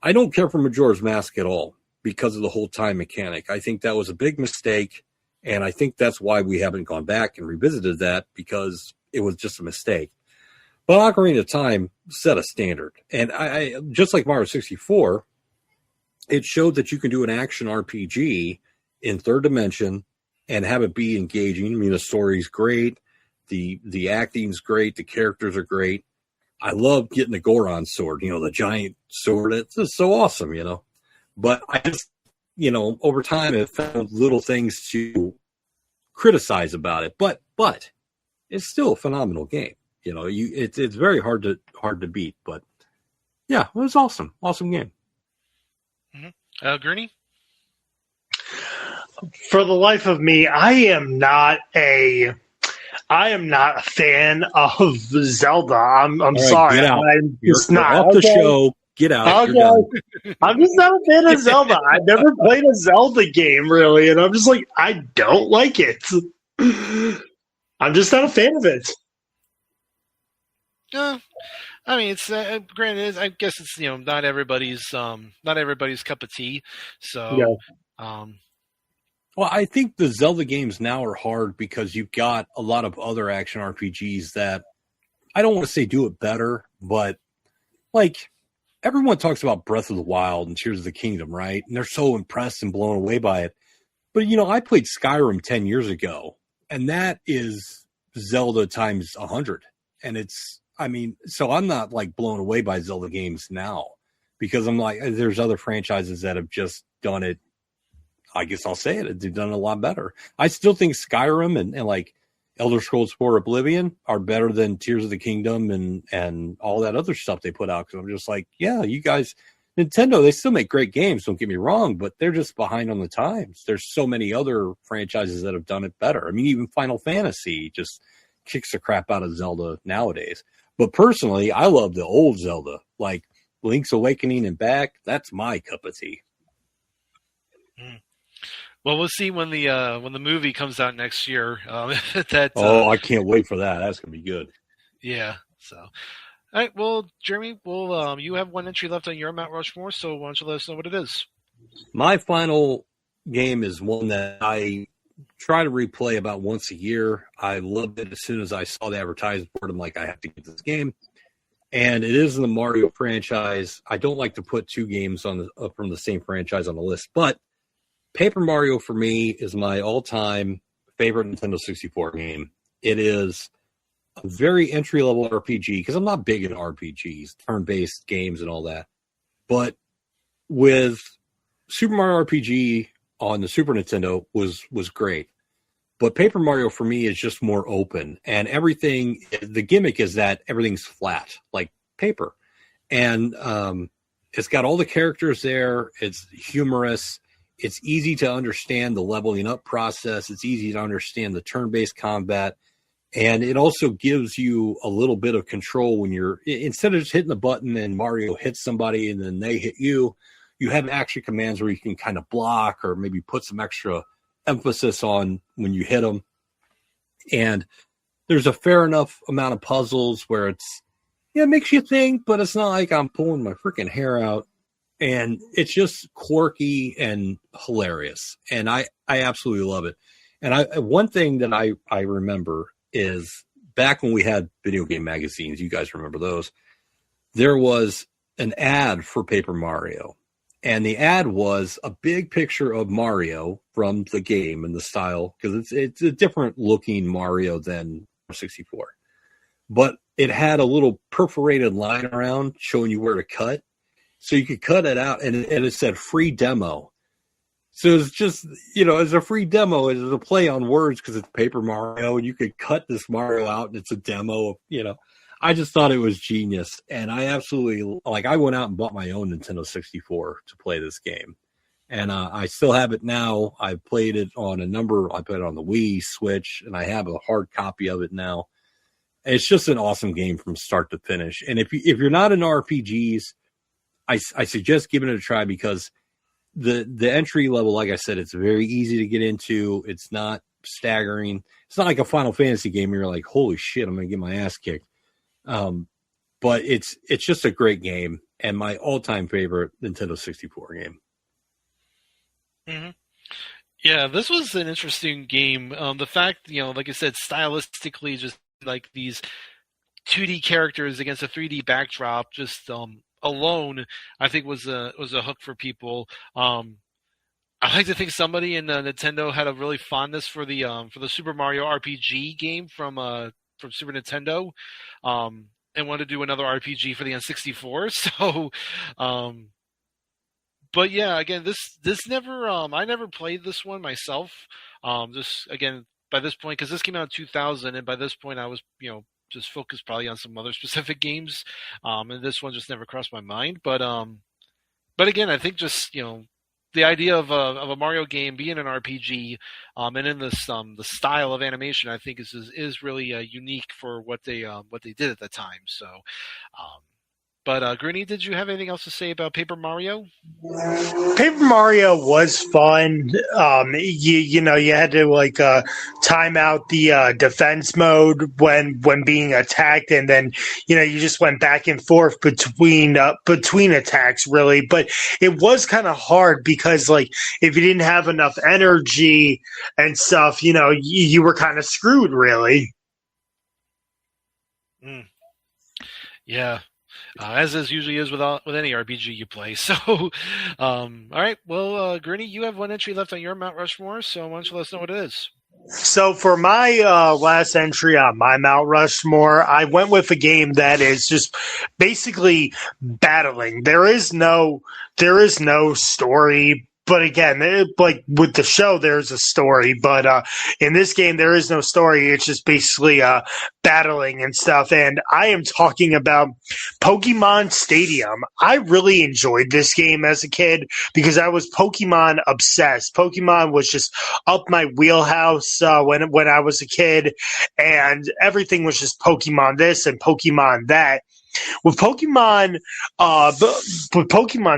I don't care for Majora's Mask at all because of the whole time mechanic. I think that was a big mistake, and I think that's why we haven't gone back and revisited that, because it was just a mistake. But Ocarina of Time set a standard. And I just like Mario 64, it showed that you can do an action RPG in third dimension and have it be engaging. I mean, the story's great. The acting's great. The characters are great. I love getting the Goron sword, the giant sword. It's just so awesome, But I just, over time, I found little things to criticize about it. But it's still a phenomenal game. It's very hard to beat, but yeah, it was awesome game. Mm-hmm. Gurney? For the life of me, I am not a fan of Zelda. I'm right, sorry. Get out. You're off the show. Get out. Okay. I'm just not a fan of Zelda. I've never played a Zelda game really, and I'm just like, I don't like it. I'm just not a fan of it. I mean, it's granted. I guess it's not everybody's cup of tea. So, yeah. Well, I think the Zelda games now are hard because you've got a lot of other action RPGs that I don't want to say do it better, but like everyone talks about Breath of the Wild and Tears of the Kingdom, right? And they're so impressed and blown away by it. But, I played Skyrim 10 years ago, and that is Zelda times 100. And so I'm not like blown away by Zelda games now because I'm like, there's other franchises that have just done it. I guess I'll say it. They've done it a lot better. I still think Skyrim and like Elder Scrolls 4 Oblivion are better than Tears of the Kingdom and all that other stuff they put out. Because I'm just like, yeah, you guys, Nintendo, they still make great games. Don't get me wrong, but they're just behind on the times. There's so many other franchises that have done it better. I mean, even Final Fantasy just kicks the crap out of Zelda nowadays. But personally, I love the old Zelda, like Link's Awakening and back. That's my cup of tea. Well, we'll see when the movie comes out next year. I can't wait for that. That's gonna be good. Yeah. So, all right. Well, Jeremy, you have one entry left on your Mount Rushmore. So why don't you let us know what it is? My final game is one that I try to replay about once a year. I loved it as soon as I saw the advertisement board. I'm like, I have to get this game, and it is in the Mario franchise. I don't like to put two games from the same franchise on the list, but Paper Mario for me is my all-time favorite Nintendo 64 game. It is a very entry-level RPG because I'm not big into RPGs, turn-based games and all that. But with Super Mario RPG on the Super Nintendo was great. But Paper Mario for me is just more open. And everything, the gimmick is that everything's flat, like paper. And it's got all the characters there. It's humorous. It's easy to understand the leveling up process. It's easy to understand the turn-based combat. And it also gives you a little bit of control when instead of just hitting the button and Mario hits somebody and then they hit you, you have action commands where you can kind of block or maybe put some extra emphasis on when you hit them. And there's a fair enough amount of puzzles where it makes you think, but it's not like I'm pulling my freaking hair out. And it's just quirky and hilarious. And I absolutely love it. And one thing that I remember is back when we had video game magazines, you guys remember those, there was an ad for Paper Mario. And the ad was a big picture of Mario from the game and the style, because it's a different looking Mario than 64. But it had a little perforated line around showing you where to cut. So you could cut it out, and it said free demo. So it's just, it's a free demo. It's a play on words because it's Paper Mario, and you could cut this Mario out, and it's a demo. I just thought it was genius, and I absolutely, I went out and bought my own Nintendo 64 to play this game. And I still have it now. I played it on I played it on the Wii, Switch, and I have a hard copy of it now. And it's just an awesome game from start to finish. And if you're not in RPGs, I suggest giving it a try because the entry level, like I said, it's very easy to get into. It's not staggering. It's not like a Final Fantasy game where you're like, holy shit, I'm going to get my ass kicked. But it's just a great game and my all-time favorite Nintendo 64 game. Mm-hmm. Yeah, this was an interesting game. The fact, like I said, stylistically, just like these 2D characters against a 3D backdrop, just alone, I think was a hook for people. I like to think somebody in Nintendo had a really fondness for the Super Mario RPG game from Super Nintendo, and wanted to do another RPG for the N64. So, but yeah, again, this never I never played this one myself. Just again by this point, because this came out in 2000, and by this point I was just focused probably on some other specific games, and this one just never crossed my mind. But again, I think just the idea of a Mario game being an RPG, and in this the style of animation, I think is really unique for what they did at the time. So, But Grinny, did you have anything else to say about Paper Mario? Paper Mario was fun. You know, you had to time out the defense mode when being attacked, and then you just went back and forth between attacks, really. But it was kind of hard because if you didn't have enough energy and stuff, you were kind of screwed, really. Yeah. As usually is with any RPG you play. So, all right. Well, Grinny, you have one entry left on your Mount Rushmore, so why don't you let us know what it is? So for my last entry on my Mount Rushmore, I went with a game that is just basically battling. There is no story. But again, with the show, there's a story. But in this game, there is no story. It's just basically battling and stuff. And I am talking about Pokemon Stadium. I really enjoyed this game as a kid because I was Pokemon obsessed. Pokemon was just up my wheelhouse when I was a kid, and everything was just Pokemon this and Pokemon that. With Pokemon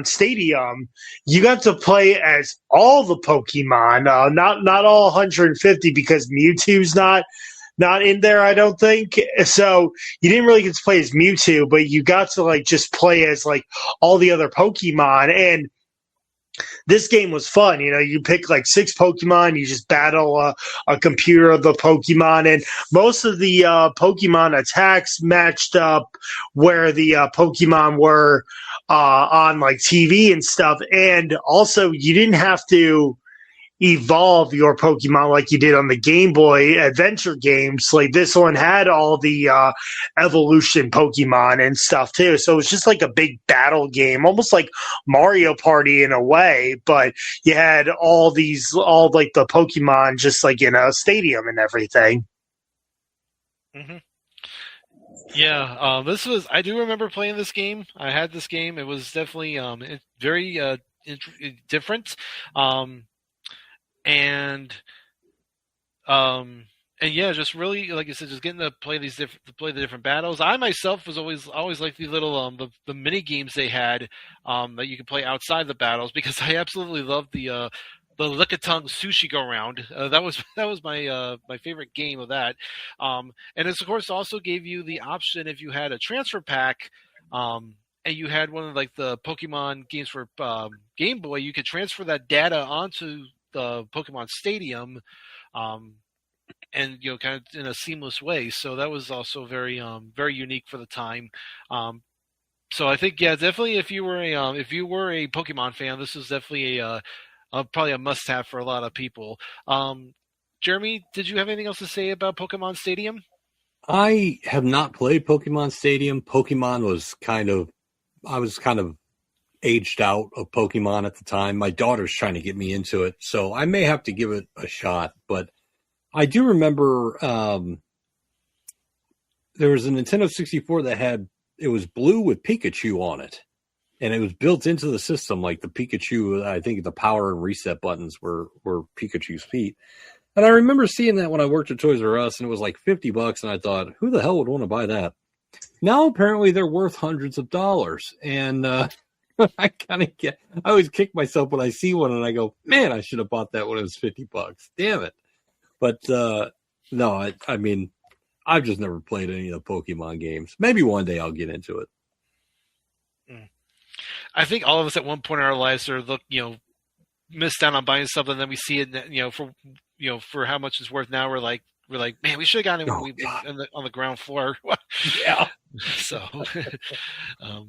Stadium, you got to play as all the Pokemon, not all 150 because Mewtwo's not in there, I don't think. So you didn't really get to play as Mewtwo, but you got to just play as all the other Pokemon. And this game was fun. You pick 6 Pokemon, you just battle a computer of the Pokemon, and most of the Pokemon attacks matched up where the Pokemon were on TV and stuff. And also, you didn't have to evolve your Pokemon like you did on the Game Boy Adventure games. This one had all the evolution Pokemon and stuff too. So it was just a big battle game, almost like Mario Party in a way, but you had all the Pokemon just in a stadium and everything. Mm-hmm. Yeah, I do remember playing this game. I had this game. It was definitely very different. And yeah, just really, like you said, just getting to play the different battles. I myself was always like the little the mini games they had that you could play outside the battles, because I absolutely loved the Lickitung Sushi Go Round. That was my favorite game of that. And it's of course also gave you the option, if you had a transfer pack, and you had one of the Pokemon games for Game Boy, you could transfer that data onto the Pokemon Stadium, and kind of in a seamless way. So that was also very very unique for the time. So I think, yeah, definitely if you were a Pokemon fan, this is definitely probably a must-have for a lot of people. Jeremy, did you have anything else to say about Pokemon Stadium? I have not played Pokemon Stadium. I was kind of aged out of Pokemon at the time. My daughter's trying to get me into it, so I may have to give it a shot. But I do remember there was a Nintendo 64 it was blue with Pikachu on it, and it was built into the system. The Pikachu, I think the power and reset buttons were Pikachu's feet. And I remember seeing that when I worked at Toys R Us, and it was $50, and I thought, who the hell would want to buy that? Now apparently they're worth hundreds of dollars, and I always kick myself when I see one, and I go, man, I should have bought that when it was $50. Damn it. But no, I mean, I've just never played any of the Pokemon games. Maybe one day I'll get into it. I think all of us at one point in our lives are missed out on buying something, and then we see it, for how much it's worth now. We're like, man, we should have gotten it on the ground floor. Yeah. So, all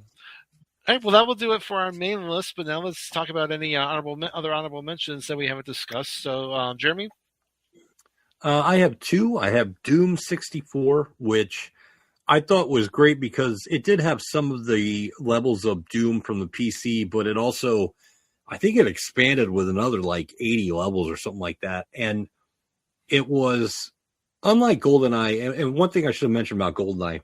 right, well, that will do it for our main list. But now let's talk about any other honorable mentions that we haven't discussed. So, Jeremy? I have 2. I have Doom 64, which I thought was great because it did have some of the levels of Doom from the PC, but it also, I think it expanded with another 80 levels or something like that. And it was, unlike GoldenEye, and one thing I should have mentioned about GoldenEye,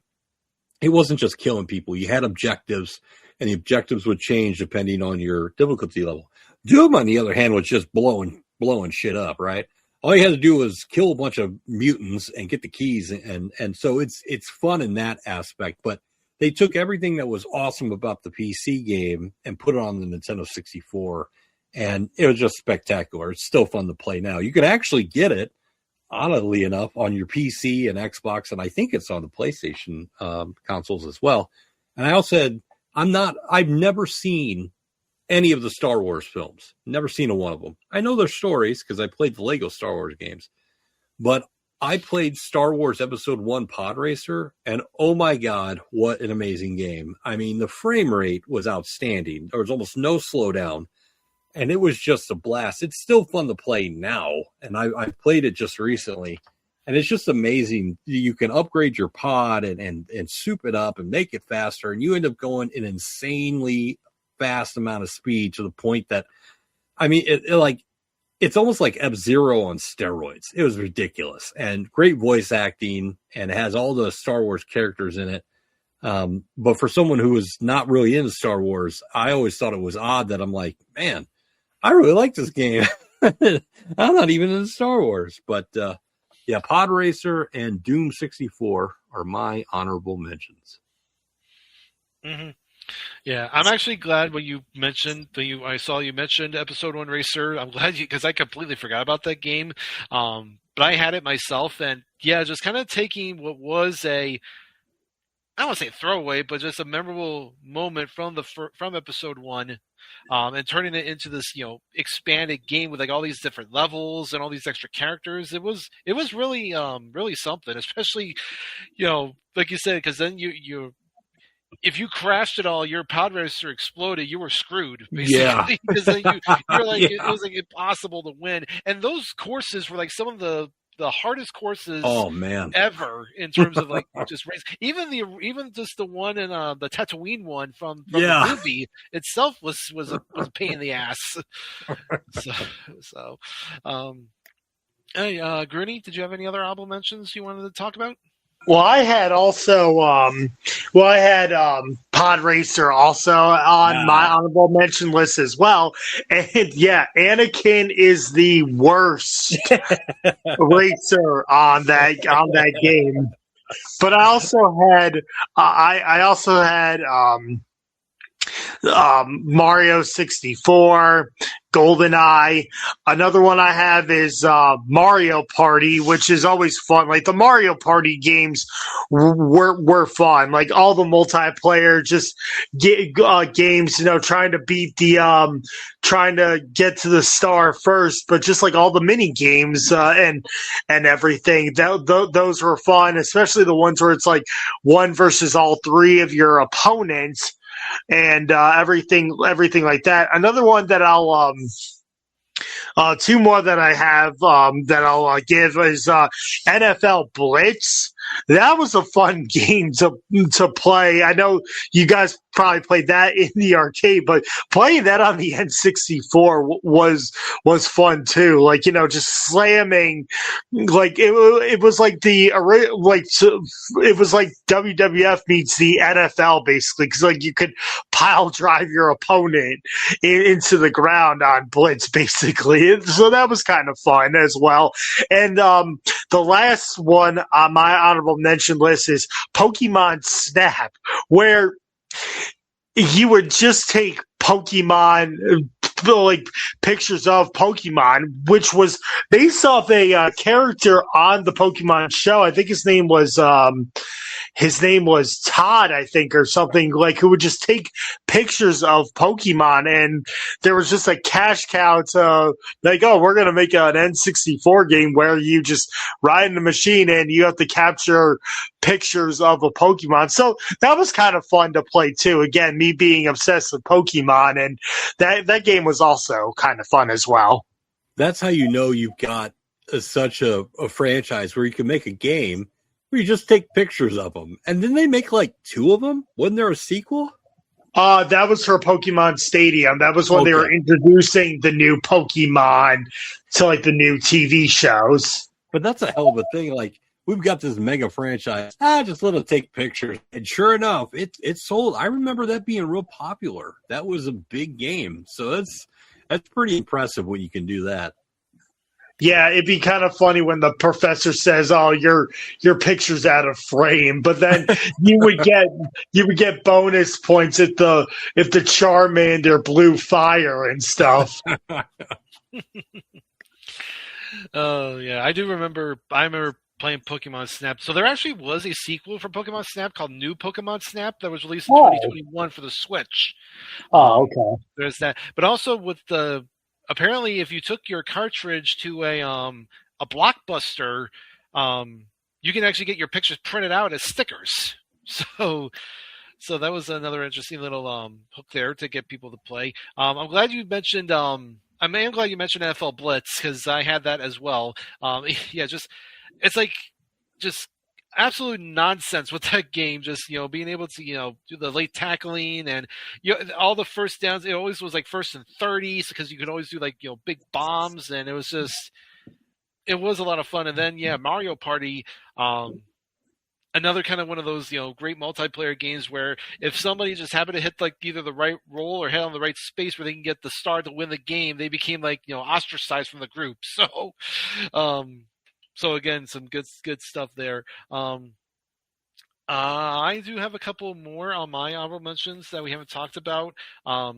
it wasn't just killing people. You had objectives, and the objectives would change depending on your difficulty level. Doom, on the other hand, was just blowing shit up, right? All you had to do was kill a bunch of mutants and get the keys, and so it's fun in that aspect. But they took everything that was awesome about the PC game and put it on the Nintendo 64, and it was just spectacular. It's still fun to play now. You can actually get it, oddly enough, on your PC and Xbox, and I think it's on the PlayStation consoles as well. And I also said, I've never seen any of the Star Wars films. Never seen a one of them. I know their stories because I played the Lego Star Wars games, but I played Star Wars Episode 1 Pod Racer, and oh my God, what an amazing game. I mean, the frame rate was outstanding. There was almost no slowdown, and it was just a blast. It's still fun to play now, and I played it just recently, and it's just amazing. You can upgrade your pod and soup it up and make it faster, and you end up going an insanely fast amount of speed to the point that, I mean, it's almost like F-Zero on steroids. It was ridiculous, and great voice acting, and it has all the Star Wars characters in it. But for someone who was not really into Star Wars, I always thought it was odd that I'm like, man, I really like this game. I'm not even into Star Wars, but yeah, Pod Racer and Doom 64 are my honorable mentions. Mm-hmm. Yeah, I'm actually glad when you mentioned I saw you mentioned Episode 1 Racer. I'm glad because I completely forgot about that game. But I had it myself, and yeah, just kind of taking what was I don't want to say throwaway, but just a memorable moment from Episode 1, and turning it into this, expanded game with like all these different levels and all these extra characters. It was really really something, especially, like you said, because then you if you crashed at all, your pod racer exploded, you were screwed, basically. Yeah. Because then you're like, Yeah. it was like impossible to win. And those courses were like some of the hardest courses ever in terms of like just race. Even just the one in the Tatooine one from the movie itself was a pain in the ass. Hey, Gruny, did you have any other honorable mentions you wanted to talk about? Well, I had also, Pod Racer also on my honorable mention list as well. And yeah, Anakin is the worst racer on that game. But I also had, Mario 64, GoldenEye. Another one I have is Mario Party, which is always fun. Like the Mario Party games were fun. Like all the multiplayer games, trying to beat trying to get to the star first, but just like all the mini games and everything. Those were fun, especially the ones where it's like one versus all three of your opponents. And everything like that. Another one that I'll two more that I have that I'll give is NFL Blitz. That was a fun game to play. I know you guys probably played that in the arcade, but playing that on the N64 was fun too. Like, just slamming, like it was like it was like WWF meets the NFL basically, because like you could pile drive your opponent into the ground on Blitz basically. So that was kind of fun as well. And the last one on my honorable mention list is Pokemon Snap, where you would just take Pokemon, like pictures of Pokemon, which was based off a character on the Pokemon show. I think his name was Todd, I think, or something, like, who would just take pictures of Pokemon, and there was just a cash cow to, like, oh, we're going to make an N64 game where you just ride in the machine and you have to capture pictures of a Pokemon. So that was kind of fun to play too. Again, me being obsessed with Pokemon, and that game was also kind of fun as well. That's how you've got such a franchise where you can make a game where you just take pictures of them. And then they make like two of them. Wasn't there a sequel? That was for Pokemon Stadium. That was when they were introducing the new Pokemon to like the new TV shows. But that's a hell of a thing. Like, we've got this mega franchise. Just let them take pictures. And sure enough, it sold. I remember that being real popular. That was a big game. So that's pretty impressive when you can do that. Yeah, it'd be kind of funny when the professor says, "Oh, your picture's out of frame," but then you would get bonus points if the Charmander blew fire and stuff. Oh yeah, I do remember. I remember playing Pokemon Snap. So there actually was a sequel for Pokemon Snap called New Pokemon Snap that was released in 2021 for the Switch. Oh, okay. There's that, but also with the apparently, if you took your cartridge to a Blockbuster, you can actually get your pictures printed out as stickers. So that was another interesting little hook there to get people to play. I'm glad you mentioned. I'm glad you mentioned NFL Blitz because I had that as well. Yeah, it's like just absolute nonsense with that game. Just being able to do the late tackling and all the first downs. It always was like 1st and 30s because you could always do like big bombs, and it was a lot of fun. And then Mario Party. Another kind of one of those, great multiplayer games where if somebody just happened to hit like either the right roll or hit on the right space where they can get the star to win the game, they became like, ostracized from the group. So again, some good stuff there. I do have a couple more on my honorable mentions that we haven't talked about.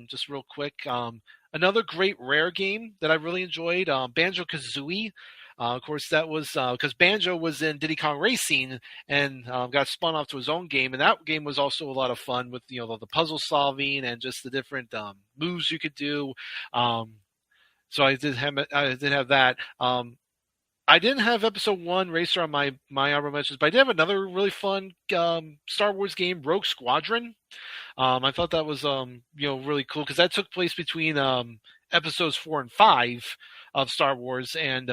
Just real quick. Another great Rare game that I really enjoyed, Banjo-Kazooie. Of course, that was because Banjo was in Diddy Kong Racing and got spun off to his own game, and that game was also a lot of fun with the puzzle solving and just the different moves you could do. So I did have that. I didn't have Episode 1 Racer on my honorable mentions, but I did have another really fun Star Wars game, Rogue Squadron. I thought that was really cool because that took place between Episodes 4 and 5 of Star Wars, and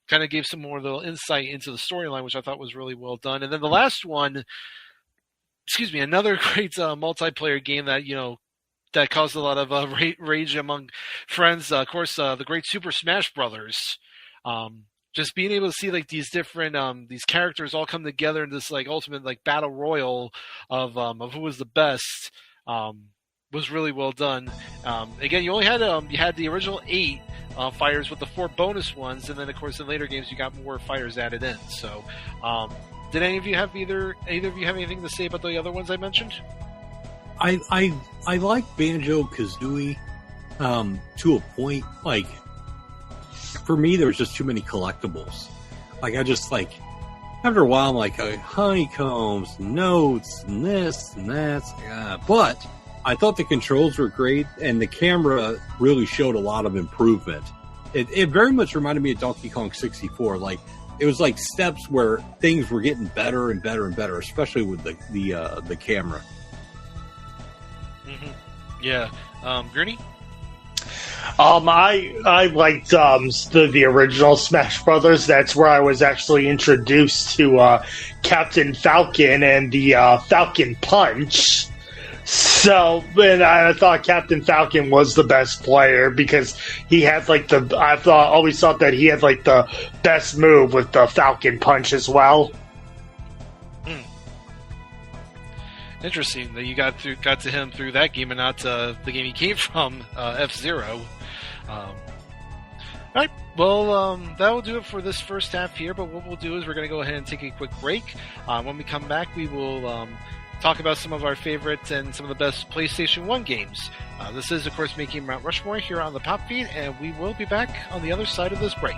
kind of gave some more little insight into the storyline, which I thought was really well done. And then the last one, another great multiplayer game that that caused a lot of rage among friends. Of course, the great Super Smash Brothers. Just being able to see like these different these characters all come together in this like ultimate like battle royal of who was the best was really well done. Again, you only had the original 8 fighters with the 4 bonus ones, and then of course in later games you got more fighters added in. So, did either of you have anything to say about the other ones I mentioned? I like Banjo-Kazooie to a point. Like, for me, there's just too many collectibles. Like, I just like after a while, I'm like honeycombs, notes, and this and that. But I thought the controls were great, and the camera really showed a lot of improvement. It very much reminded me of Donkey Kong 64. Like, it was like steps where things were getting better and better and better, especially with the camera. Mm-hmm. Yeah, Gurney? I liked the original Smash Brothers. That's where I was actually introduced to Captain Falcon and the Falcon Punch. So, and I thought Captain Falcon was the best player because he had like always thought that he had like the best move with the Falcon Punch as well. Interesting that you got to him through that game and not the game he came from, F-Zero. All right, well, that will do it for this first half here. But what we'll do is we're going to go ahead and take a quick break. When we come back, we will talk about some of our favorites and some of the best PlayStation 1 games. This is, of course, Making Mount Rushmore here on the Pop Feed, and we will be back on the other side of this break.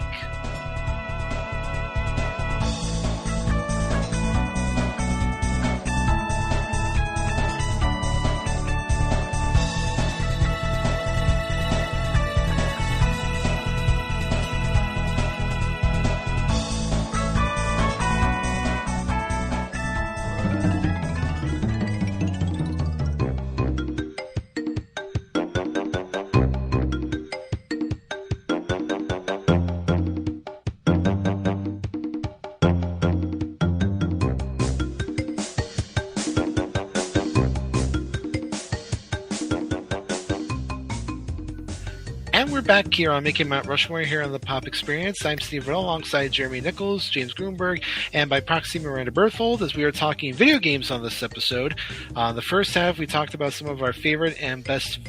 And we're back here on Making Mount Rushmore here on the Pop Experience. I'm Steve Riddle alongside Jeremy Nichols, James Gruenberg, and by proxy Mirandia Berthold as we are talking video games on this episode. The first half we talked about some of our favorite and best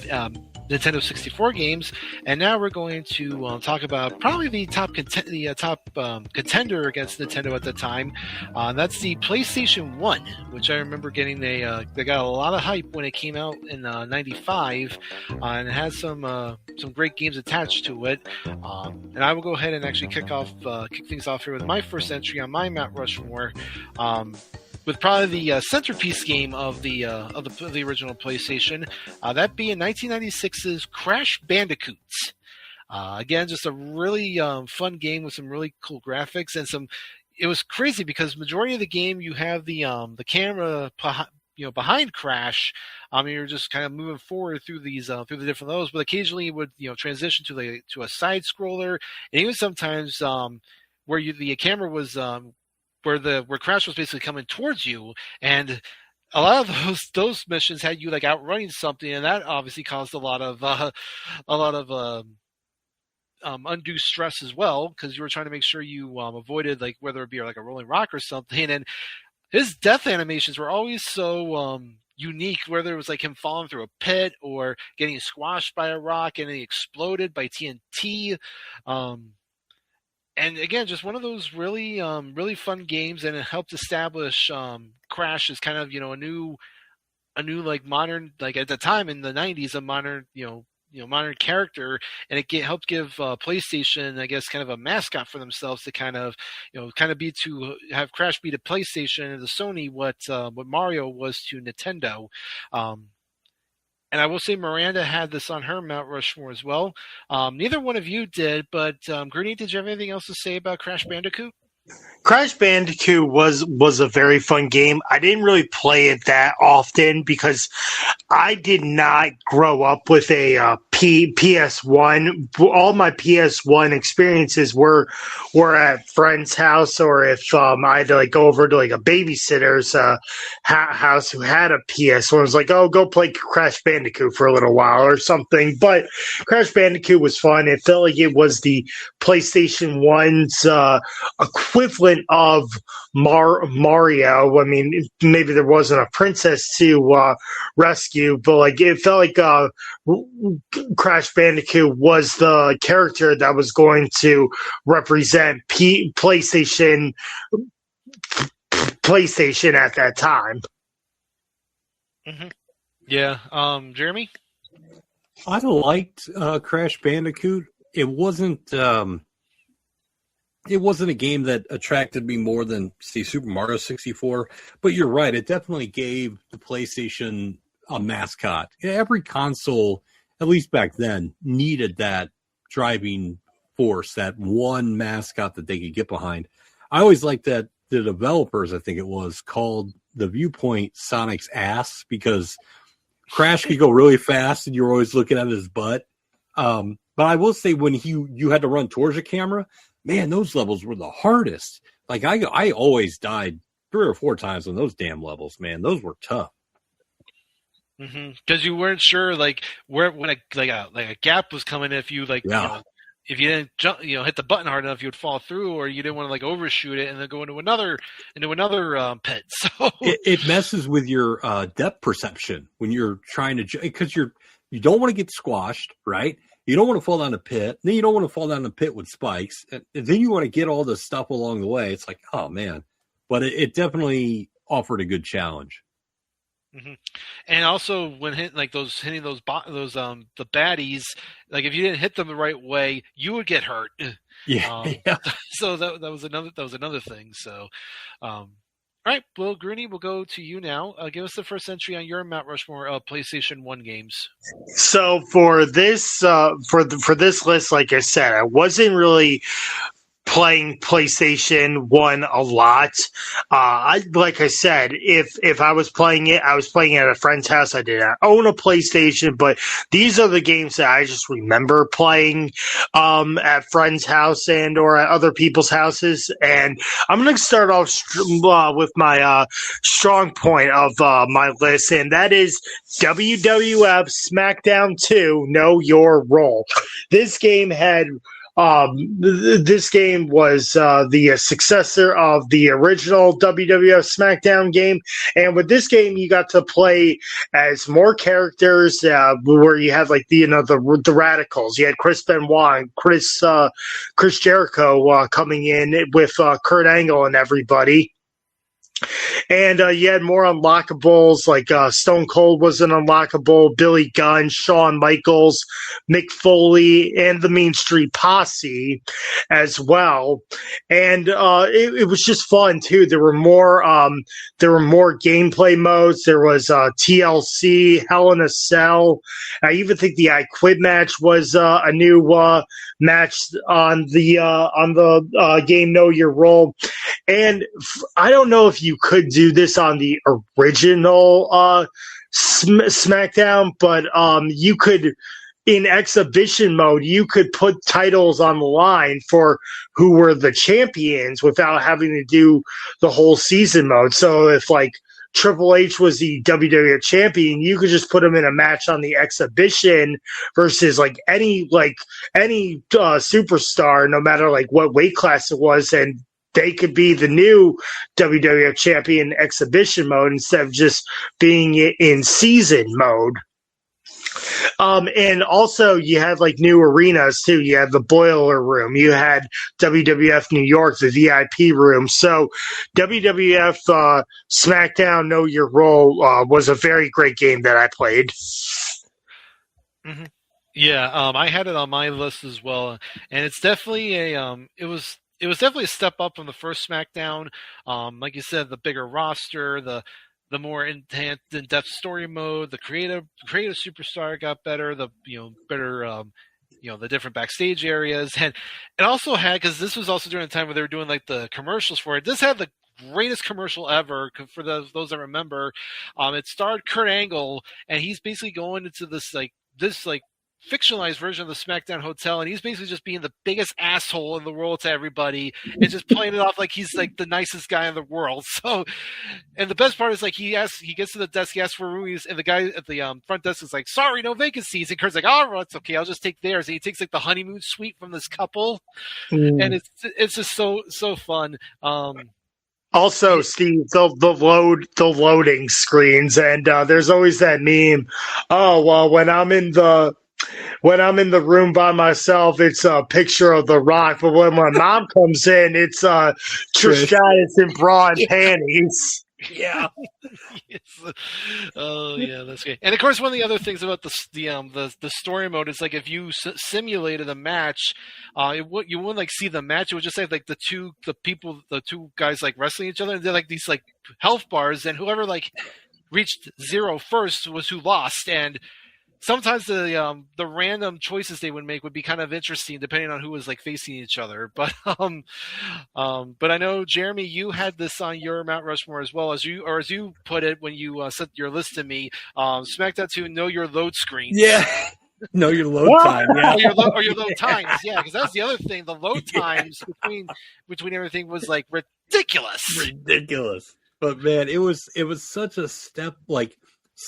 Nintendo 64 games, and now we're going to talk about probably the top contender against Nintendo at the time. That's the PlayStation 1, which I remember getting they got a lot of hype when it came out in '95, and it has some great games attached to it. And I will go ahead and actually kick things off here with my first entry on my Mount Rushmore. With probably the centerpiece game of the original PlayStation, that being 1996's Crash Bandicoot. Again, just a really fun game with some really cool graphics and it was crazy because majority of the game you have the camera behind Crash. You're just kind of moving forward through these through the different levels, but occasionally it would transition to a side scroller, and even sometimes where the camera was where Crash was basically coming towards you, and a lot of those missions had you outrunning something, and that obviously caused a lot of undue stress as well, because you were trying to make sure you avoided whether it be a rolling rock or something. And his death animations were always so unique, whether it was him falling through a pit or getting squashed by a rock and he exploded by TNT. And again, just one of those really really fun games, and it helped establish Crash as kind of a new modern, at the time in the 90s, a modern modern character, and it helped give PlayStation, I guess, kind of a mascot for themselves to kind of have Crash be to PlayStation and to Sony what Mario was to Nintendo. And I will say Miranda had this on her Mount Rushmore as well. Neither one of you did, but Gurney, did you have anything else to say about Crash Bandicoot? Crash Bandicoot was a very fun game. I didn't really play it that often because I did not grow up with a PS1. All my PS1 experiences were at friend's house, or if I had to go over to a babysitter's house who had a PS1. I was like, oh, go play Crash Bandicoot for a little while or something. But Crash Bandicoot was fun. It felt like it was the PlayStation 1's equivalent of Mario. I mean, maybe there wasn't a princess to rescue, but it felt like Crash Bandicoot was the character that was going to represent PlayStation at that time. Mm-hmm. Yeah, Jeremy? I liked Crash Bandicoot. It wasn't a game that attracted me more than, say, Super Mario 64. But you're right. It definitely gave the PlayStation a mascot. Every console, at least back then, needed that driving force, that one mascot that they could get behind. I always liked that the developers, I think it was, called the viewpoint Sonic's ass, because Crash could go really fast and you're always looking at his butt. But I will say, when you had to run towards the camera, man, those levels were the hardest. I always died 3 or 4 times on those damn levels, man. Those were tough. Because you weren't sure where when a gap was coming, if you if you didn't jump, hit the button hard enough, you would fall through, or you didn't want to overshoot it and then go into another pit. So it messes with your depth perception when you're trying to, because you don't want to get squashed, right? You don't want to fall down the pit. Then you don't want to fall down the pit with spikes. And then you want to get all the stuff along the way. It's like, oh man! But it definitely offered a good challenge. Mm-hmm. And also, when hitting the baddies, if you didn't hit them the right way, you would get hurt. Yeah. So that was another thing. So, all right, well, Grooney, we'll go to you now. Give us the first entry on your Mount Rushmore PlayStation 1 games. So for this for this list, like I said, I wasn't really playing PlayStation 1 a lot. Like I said, if I was playing it, I was playing it at a friend's house. I didn't own a PlayStation, but these are the games that I just remember playing at friends' house and or at other people's houses. And I'm going to start off with my strong point of my list, and that is WWF Smackdown 2, Know Your Role. This game had This game was the successor of the original WWF Smackdown game, and with this game, you got to play as more characters. Where you had like the Radicals, you had Chris Benoit and Chris Jericho coming in with Kurt Angle and everybody. And you had more unlockables, like Stone Cold was an unlockable, Billy Gunn, Shawn Michaels, Mick Foley, and the Mean Street Posse as well. And it was just fun too. There were more gameplay modes. There was TLC, Hell in a Cell. I even think the I Quit match was a new match on the game Know Your Role. And I don't know if you could do this on the original SmackDown, but you could, in exhibition mode, you could put titles on the line for who were the champions without having to do the whole season mode. So if like Triple H was the WWF champion, you could just put him in a match on the exhibition versus like any superstar, no matter like what weight class it was, and they could be the new WWF champion exhibition mode instead of just being in season mode. And also you had like new arenas too. You had the Boiler Room. You had WWF New York, the VIP room. So WWF SmackDown Know Your Role was a very great game that I played. Mm-hmm. Yeah, I had it on my list as well, and it's definitely it was definitely a step up from the first SmackDown. Like you said, the bigger roster, the more in-depth story mode, the creative superstar got better, the different backstage areas, and it also had, because this was also during the time where they were doing like the commercials for it. This had the greatest commercial ever for those that remember. It starred Kurt Angle, and he's basically going into this fictionalized version of the SmackDown Hotel, and he's basically just being the biggest asshole in the world to everybody and just playing it off like he's like the nicest guy in the world. So, and the best part is like he gets to the desk, he asks for rooms, and the guy at the front desk is like, "Sorry, no vacancies." And Kurt's like, "Oh, it's okay, I'll just take theirs." And he takes like the honeymoon suite from this couple, and it's just so fun. Also, Steve, the loading screens, and there's always that meme. Oh well, when I'm in the room by myself, it's a picture of The Rock. But when my mom comes in, it's Trish Stratus in bra and panties. Yeah. Yes. Oh yeah, that's great. And of course, one of the other things about the story mode is like if you simulated a match, you wouldn't like see the match. It would just say like the two guys like wrestling each other, and they're like these like health bars, and whoever like reached 0 first was who lost. And sometimes the random choices they would make would be kind of interesting depending on who was like facing each other. But I know, Jeremy, you had this on your Mount Rushmore as well, as you put it when you sent your list to me. SmackDown 2, Know Your Load Screen. Yeah. Know your load time, yeah. or your load times, yeah, because that's the other thing. The load times between everything was like ridiculous. But man, it was such a step. Like,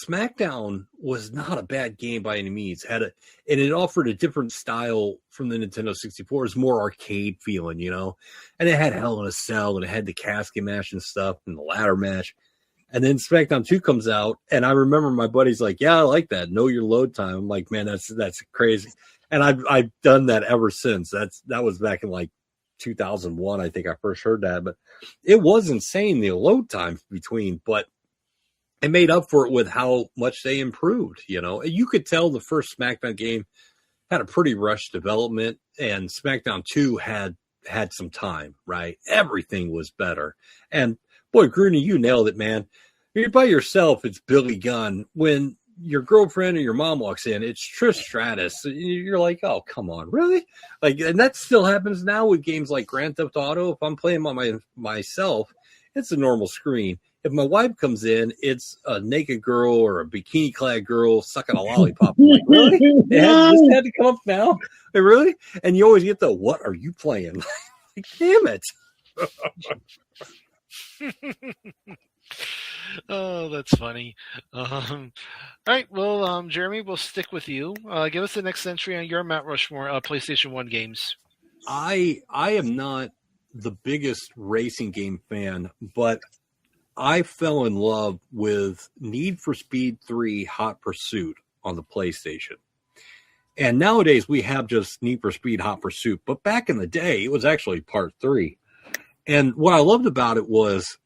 SmackDown was not a bad game by any means. And it offered a different style from the Nintendo 64. It was more arcade feeling, And it had Hell in a Cell, and it had the casket match and stuff, and the ladder match. And then SmackDown 2 comes out, and I remember my buddy's like, "Yeah, I like that. Know your load time." I'm like, "Man, that's crazy." And I've done that ever since. That was back in like 2001, I think I first heard that. But it was insane, the load time between, but it made up for it with how much they improved. You could tell the first SmackDown game had a pretty rushed development, and SmackDown 2 had some time, right? Everything was better. And boy, Gruny, you nailed it, man. You're by yourself, it's Billy Gunn. When your girlfriend or your mom walks in, it's Trish Stratus. You're like, oh, come on, really? Like, and that still happens now with games like Grand Theft Auto. If I'm playing by myself, it's a normal screen. If my wife comes in, it's a naked girl or a bikini-clad girl sucking a lollipop. I'm like, really? This had to come up now? Like, really? And you always get the, what are you playing? Like, damn it. Oh, that's funny. All right, well, Jeremy, we'll stick with you. Give us the next entry on your Mount Rushmore PlayStation 1 games. I am not the biggest racing game fan, but I fell in love with Need for Speed 3 Hot Pursuit on the PlayStation. And nowadays we have just Need for Speed Hot Pursuit, but back in the day it was actually part 3. And what I loved about it was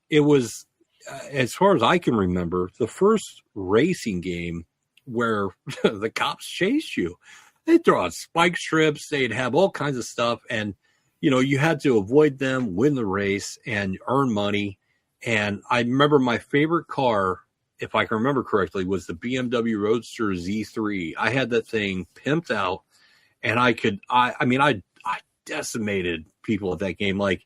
as far as I can remember, the first racing game where the cops chased you. They'd throw out spike strips, they'd have all kinds of stuff, and you had to avoid them, win the race, and earn money. And I remember my favorite car, if I can remember correctly, was the BMW Roadster Z3. I had that thing pimped out, and I decimated people at that game. Like,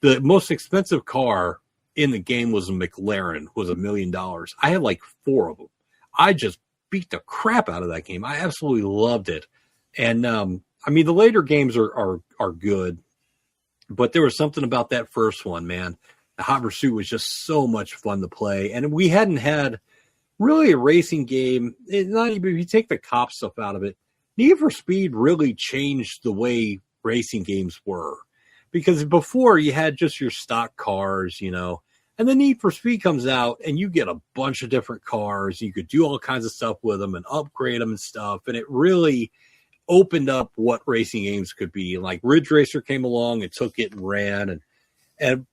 the most expensive car in the game was a McLaren, was $1 million. I had like 4 of them. I just beat the crap out of that game. I absolutely loved it. And the later games are good, but there was something about that first one, man. The Hot Pursuit was just so much fun to play, and we hadn't had really a racing game. Not even if you take the cop stuff out of it, Need for Speed really changed the way racing games were, because before you had just your stock cars, and then Need for Speed comes out and you get a bunch of different cars. You could do all kinds of stuff with them and upgrade them and stuff, and it really opened up what racing games could be. Like Ridge Racer came along and took it and ran,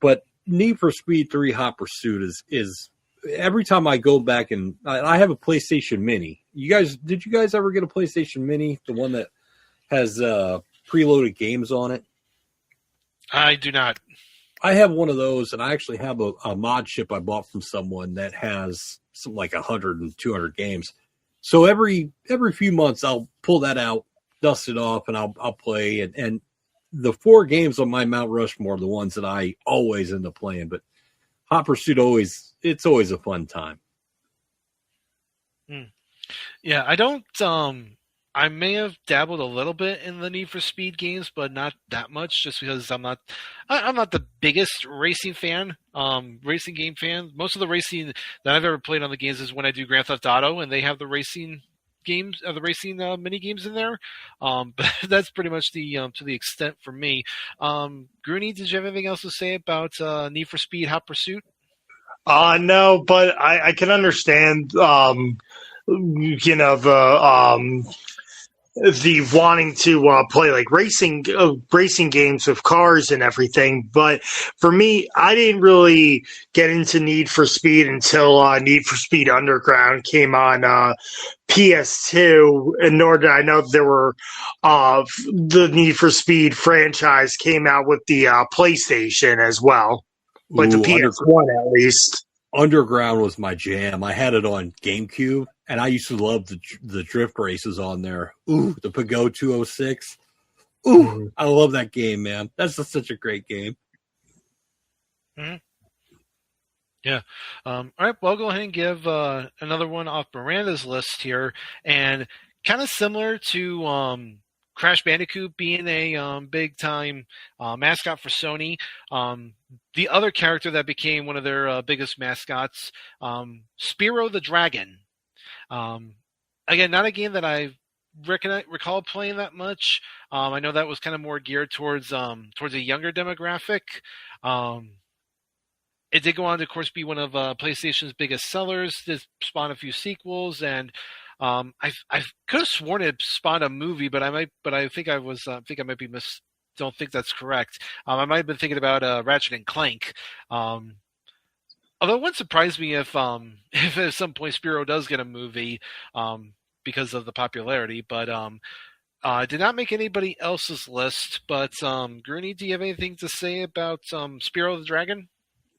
but Need for Speed 3 Hot Pursuit is every time I go back, and I have a PlayStation Mini. Did you guys ever get a PlayStation Mini? The one that has preloaded games on it? I do not. I have one of those, and I actually have a mod chip I bought from someone that has some like 100 and 200 games. So every few months I'll pull that out, dust it off, and I'll play. And the 4 games on my Mount Rushmore are the ones that I always end up playing. But Hot Pursuit it's always a fun time. Yeah, I don't. I may have dabbled a little bit in the Need for Speed games, but not that much, just because I'm not the biggest racing game fan. Most of the racing that I've ever played on the games is when I do Grand Theft Auto, and they have the racing games, the racing mini games in there. But that's pretty much to the extent for me. Gruny, did you have anything else to say about Need for Speed Hot Pursuit? No, but I can understand, the wanting to play like racing games with cars and everything. But for me, I didn't really get into Need for Speed until Need for Speed Underground came on PS2, and nor did I know there were the Need for Speed franchise came out with the PlayStation as well, like the PS1 at least. Underground was my jam. I had it on GameCube, and I used to love the drift races on there. Ooh, the Peugeot 206. Ooh, I love that game, man. That's just such a great game. Mm-hmm. Yeah. All right, well, I'll go ahead and give another one off Miranda's list here. And kind of similar to Crash Bandicoot being a big-time mascot for Sony, the other character that became one of their biggest mascots, Spyro the Dragon. Again, not a game that I recall playing that much. I know that was kind of more geared towards a younger demographic. It did go on to, of course, be one of PlayStation's biggest sellers. It spawned a few sequels, and I could have sworn it spawned a movie, but I think I might be don't think that's correct. I might have been thinking about Ratchet and Clank. Although it wouldn't surprise me if at some point Spyro does get a movie because of the popularity. But did not make anybody else's list. But Gruny, do you have anything to say about Spyro the Dragon?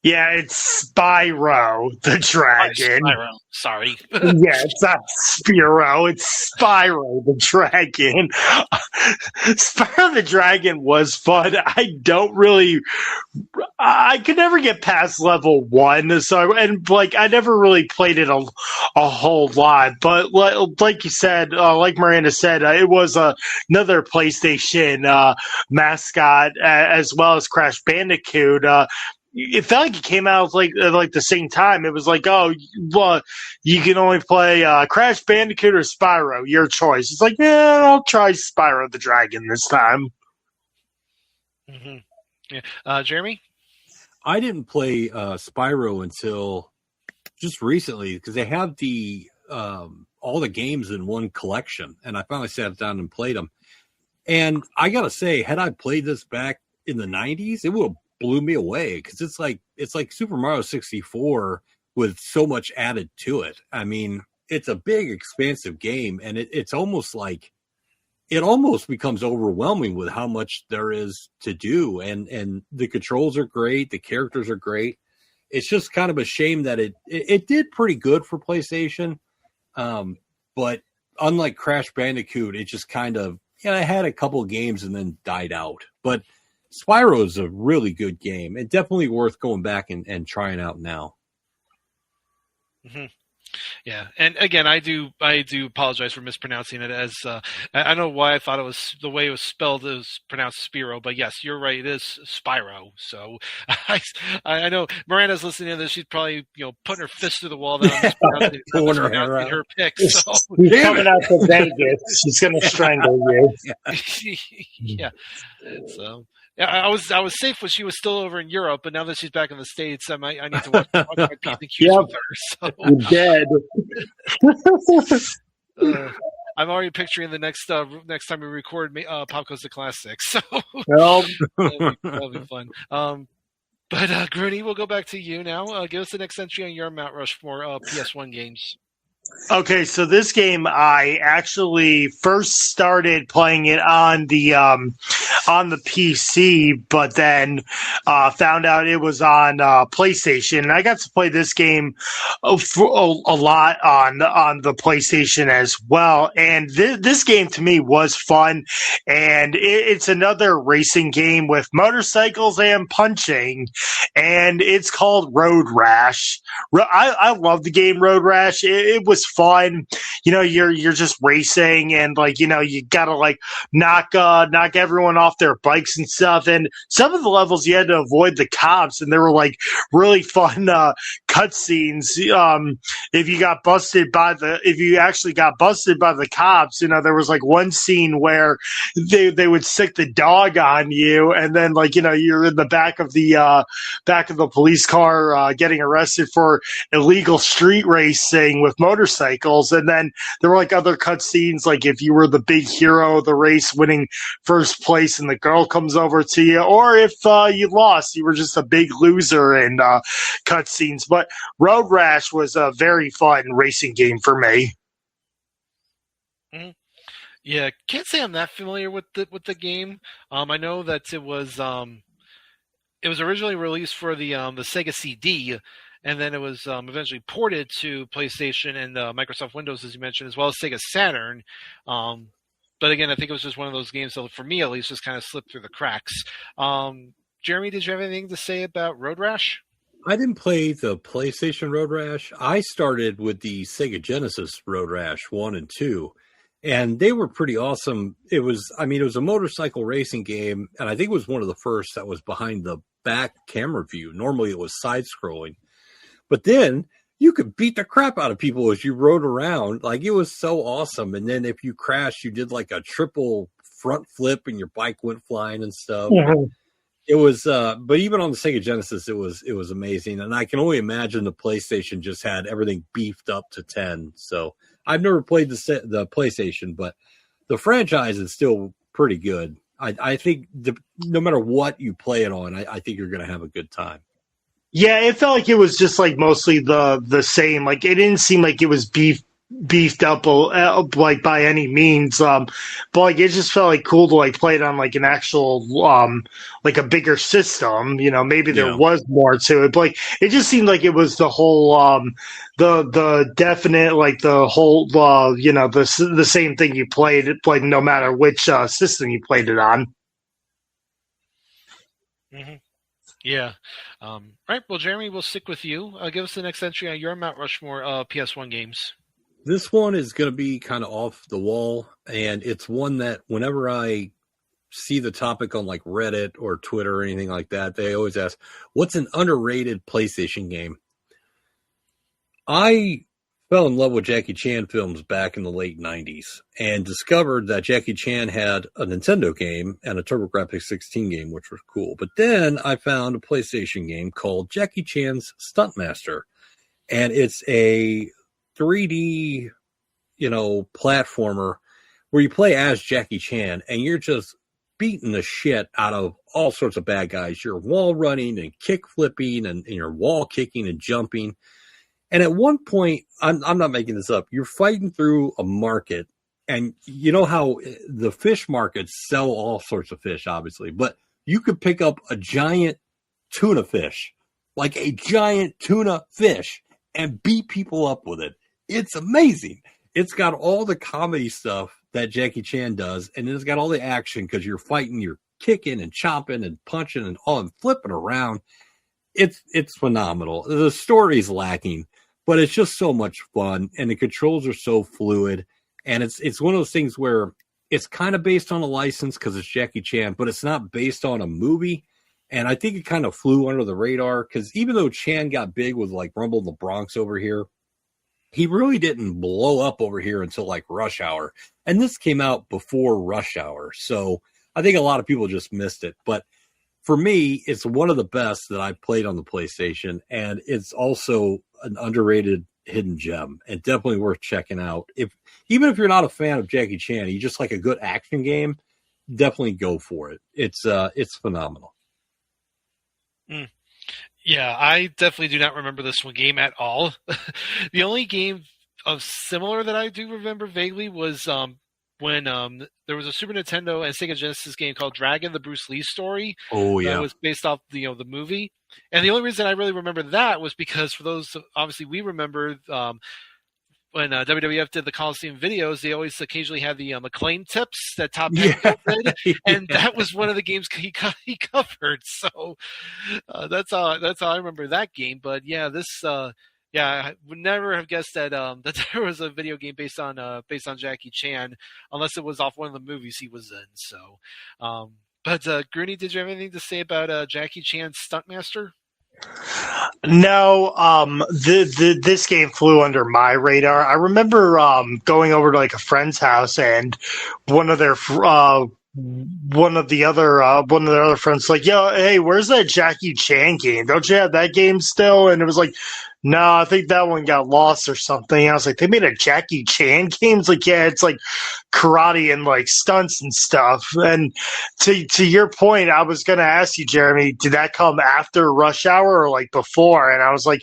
Yeah, it's Spyro the Dragon. Spyro, sorry. Yeah, it's not Spyro, it's Spyro the Dragon. Spyro the Dragon was fun. I could never get past level 1, I never really played it a whole lot. But like you said, like Miranda said, it was another PlayStation mascot, as well as Crash Bandicoot. It felt like it came out like the same time. It was like, oh, well, you can only play Crash Bandicoot or Spyro, your choice. It's like, yeah, I'll try Spyro the Dragon this time. Mm-hmm. Yeah. Jeremy? I didn't play Spyro until just recently because they have the all the games in one collection, and I finally sat down and played them. And I gotta say, had I played this back in the '90s, it would have blew me away because it's like Super Mario 64 with so much added to it. I mean, it's a big, expansive game, and it's almost like it almost becomes overwhelming with how much there is to do. And the controls are great, the characters are great. It's just kind of a shame that it did pretty good for PlayStation, but unlike Crash Bandicoot, it just kind of I had a couple of games and then died out. But Spyro is a really good game and definitely worth going back and trying out now. Mm-hmm. Yeah, and again, I do apologize for mispronouncing it as I don't know why I thought it was the way it was spelled is pronounced Spiro, but yes, you're right, it is Spyro. So I know Miranda's listening to this; she's probably putting her fist through the wall that I'm mispronouncing her pick. So she's coming out to Vegas. She's going to strangle you. Yeah. So. Yeah, I was safe when she was still over in Europe, but now that she's back in the States, I need to watch my P's and Q's with her. So. You're dead. I'm already picturing the next time we record Pop Goes the Classics. So that'll be fun. But Gruny, we'll go back to you now. Give us the next entry on your Mount Rushmore PS1 games. Okay, so this game I actually first started playing it on the PC, but then found out it was on PlayStation. And I got to play this game for a lot on the PlayStation as well. And this game to me was fun, and it's another racing game with motorcycles and punching, and it's called Road Rash. I love the game Road Rash. It was fun. You're just racing, and you gotta knock everyone off their bikes and stuff. And some of the levels you had to avoid the cops, and there were really fun cutscenes. If you actually got busted by the cops, there was one scene where they would stick the dog on you, and then you're in the back of the police car getting arrested for illegal street racing with motorcycles. And then there were other cutscenes, if you were the big hero of the race winning first place and the girl comes over to you, or if you lost, you were just a big loser in cutscenes. But Road Rash was a very fun racing game for me. Mm-hmm. Yeah, can't say I'm that familiar with the game. I know that it was originally released for the Sega CD, and then it was eventually ported to PlayStation and Microsoft Windows, as you mentioned, as well as Sega Saturn. But again, I think it was just one of those games that, for me at least, just kind of slipped through the cracks. Jeremy, did you have anything to say about Road Rash? I didn't play the PlayStation Road Rash. I started with the Sega Genesis Road Rash 1 and 2, and they were pretty awesome. It was a motorcycle racing game, and I think it was one of the first that was behind the back camera view. Normally it was side-scrolling. But then you could beat the crap out of people as you rode around. It was so awesome. And then if you crashed, you did a triple front flip and your bike went flying and stuff. Mm-hmm. It was, but even on the Sega Genesis, it was amazing. And I can only imagine the PlayStation just had everything beefed up to 10. So I've never played the PlayStation, but the franchise is still pretty good. I think no matter what you play it on, I think you're going to have a good time. Yeah, it felt like it was just mostly the same. It didn't seem like it was beefed up by any means. But it just felt cool to play it on an actual a bigger system. Maybe there was more to it, but it just seemed like it was the whole the definite the whole the same thing you played no matter which system you played it on. Mm-hmm. Yeah. All right. Well, Jeremy, we'll stick with you. Give us the next entry on your Mount Rushmore PS1 games. This one is going to be kind of off the wall, and it's one that whenever I see the topic on Reddit or Twitter or anything like that, they always ask, what's an underrated PlayStation game? I fell in love with Jackie Chan films back in the late 90s and discovered that Jackie Chan had a Nintendo game and a TurboGrafx 16 game, which was cool. But then I found a PlayStation game called Jackie Chan's Stuntmaster. And it's a 3D, platformer where you play as Jackie Chan and you're just beating the shit out of all sorts of bad guys. You're wall running and kick flipping and you're wall kicking and jumping. And at one point, I'm not making this up, you're fighting through a market, and you know how the fish markets sell all sorts of fish, obviously, but you could pick up a giant tuna fish, like a giant tuna fish, and beat people up with it. It's amazing. It's got all the comedy stuff that Jackie Chan does, and then it's got all the action because you're fighting, you're kicking and chopping and punching and all and flipping around. It's phenomenal. The story's lacking, but it's just so much fun, and the controls are so fluid, and it's one of those things where it's kind of based on a license because it's Jackie Chan, but it's not based on a movie. And I think it kind of flew under the radar because even though Chan got big with like Rumble in the Bronx over here, he really didn't blow up over here until like Rush Hour. And this came out before Rush Hour. So I think a lot of people just missed it. But for me, it's one of the best that I've played on the PlayStation. And it's also an underrated hidden gem and definitely worth checking out. Even if you're not a fan of Jackie Chan, you just like a good action game, definitely go for it. It's phenomenal. Yeah, I definitely do not remember this one game at all. The only game of similar that I do remember vaguely was when there was a Super Nintendo and Sega Genesis game called Dragon: The Bruce Lee Story. Oh yeah, that was based off the movie. And the only reason I really remember that was because for those, obviously we remember when WWF did the Coliseum videos, they always occasionally had the McLean tips that Top Ten did, and that was one of the games he covered. So that's how I remember that game. But yeah, this I would never have guessed that that there was a video game based on Jackie Chan, unless it was off one of the movies he was in. So, but Grooney, did you have anything to say about Jackie Chan's Stuntmaster? No, this game flew under my radar. I remember going over to like a friend's house, and one of their other friends like, "Yo, hey, where's that Jackie Chan game? Don't you have that game still?" And it was like, "No, I think that one got lost or something." I was like, "They made a Jackie Chan game?" It's like, yeah, it's like karate and like stunts and stuff. And to your point, I was gonna ask you, Jeremy, did that come after Rush Hour or like before? And I was like,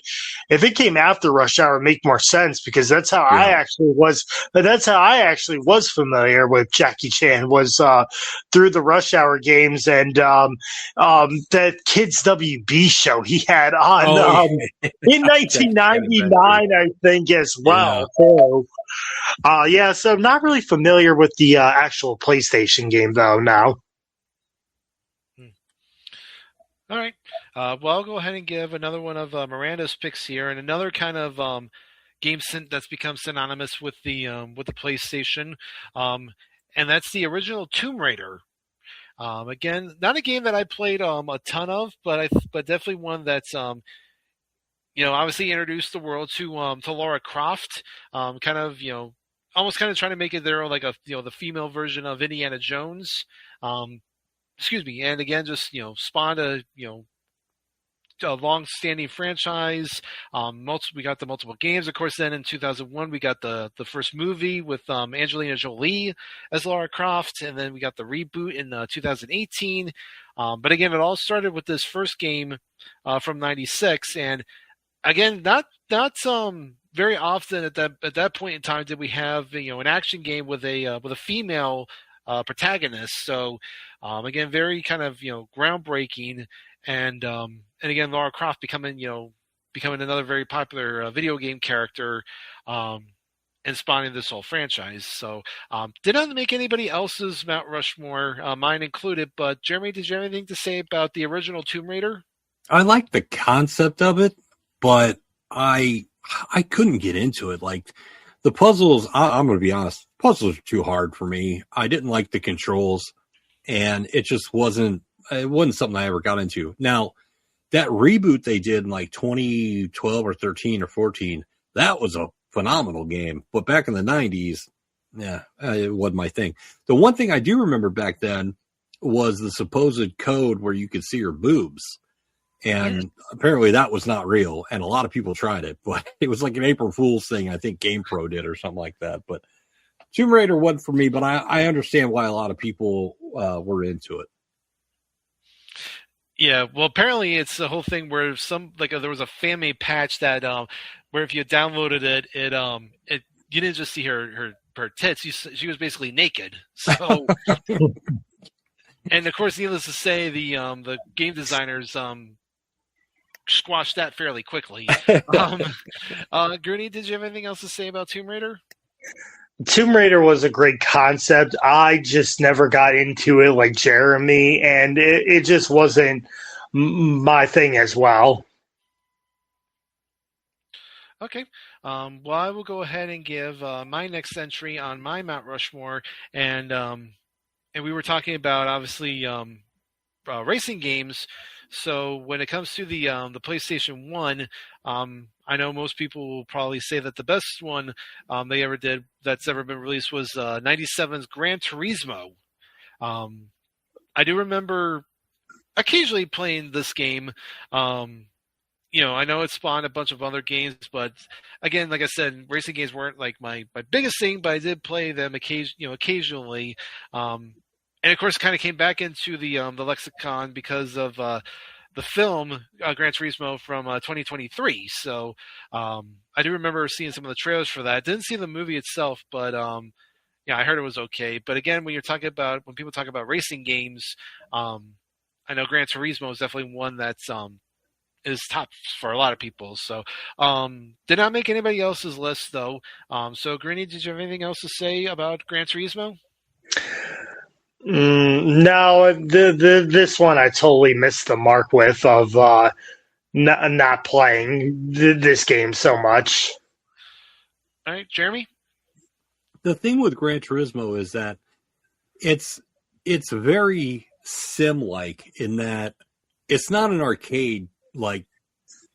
if it came after Rush Hour, it'd make more sense because that's how I actually was. That's how I actually was familiar with Jackie Chan was through the Rush Hour games and that Kids WB show he had on in 1999, I think, as well. Yeah. So I'm not really familiar with the actual PlayStation game, though, now. All right. Well, I'll go ahead and give another one of Miranda's picks here, and another kind of game that's become synonymous with the PlayStation, and that's the original Tomb Raider. Again, not a game that I played a ton of, but definitely one that's obviously introduced the world to Lara Croft, almost kind of trying to make it their own, like the female version of Indiana Jones. Excuse me, and again, just spawned a long-standing franchise. We got the multiple games, of course. Then in 2001, we got the first movie with Angelina Jolie as Lara Croft, and then we got the reboot in 2018. But again, it all started with this first game from '96, and again, not very often at that point in time did we have an action game with a female protagonist. So again, very kind of groundbreaking, and again, Lara Croft becoming another very popular video game character, and spawning this whole franchise. So did not make anybody else's Mount Rushmore, mine included. But Jeremy, did you have anything to say about the original Tomb Raider? I like the concept of it, but I couldn't get into it. Like the puzzles, I'm going to be honest, puzzles are too hard for me. I didn't like the controls, and it just wasn't something I ever got into. Now, that reboot they did in like 2012 or 13 or 14, that was a phenomenal game. But back in the 90s, it wasn't my thing. The one thing I do remember back then was the supposed code where you could see her boobs. And apparently that was not real. And a lot of people tried it, but it was like an April Fool's thing. I think GamePro did or something like that. But Tomb Raider wasn't for me, but I understand why a lot of people were into it. Yeah, well, apparently it's the whole thing where there was a fan-made patch that where if you downloaded it, you didn't just see her tits, she was basically naked. So, and of course, needless to say, the game designers squashed that fairly quickly. Gurney, did you have anything else to say about Tomb Raider? Tomb Raider was a great concept. I just never got into it like Jeremy, and it just wasn't my thing as well. Okay. Well, I will go ahead and give my next entry on my Mount Rushmore, and we were talking about obviously racing games. So when it comes to the PlayStation 1, I know most people will probably say that the best one they ever did that's ever been released was 97's Grand Turismo. I do remember occasionally playing this game. I know it spawned a bunch of other games, but again, like I said, racing games weren't like my biggest thing, but I did play them occasionally. And of course, it kind of came back into the lexicon because of the film Gran Turismo from 2023. So I do remember seeing some of the trailers for that. Didn't see the movie itself, but I heard it was okay. But again, when people talk about racing games, I know Gran Turismo is definitely one that's is top for a lot of people. So did not make anybody else's list though. So Greeny, did you have anything else to say about Gran Turismo? No, this one I totally missed the mark with of not playing this game so much. All right, Jeremy? The thing with Gran Turismo is that it's very sim-like in that it's not an arcade like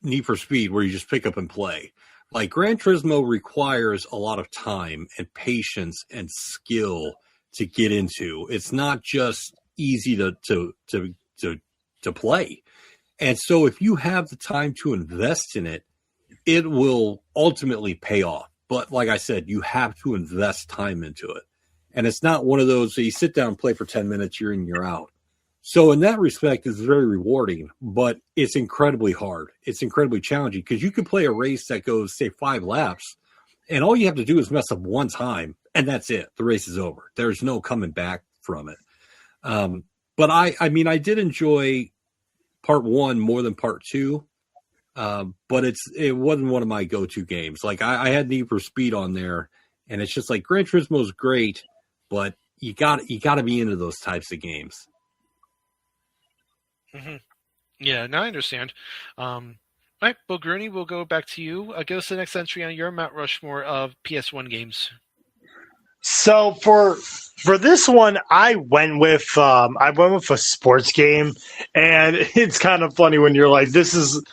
Need for Speed where you just pick up and play. Like Gran Turismo requires a lot of time and patience and skill to get into. It's not just easy to play. And so if you have the time to invest in it, it will ultimately pay off. But like I said, you have to invest time into it. And it's not one of those that you sit down and play for 10 minutes, you're in, you're out. So in that respect, it's very rewarding, but it's incredibly hard. It's incredibly challenging because you can play a race that goes, say, 5 laps, and all you have to do is mess up one time, and that's it. The race is over. There's no coming back from it. But I mean, I did enjoy part 1 more than part 2, but it wasn't one of my go-to games. Like I had Need for Speed on there, and it's just like Gran Turismo is great, but you got to be into those types of games. Mm-hmm. Yeah, now I understand. All right, Bill Gurney, we'll go back to you. Give us the next entry on your Mount Rushmore of PS1 games. So for this one, I went with a sports game, and it's kind of funny when you're like, this isn't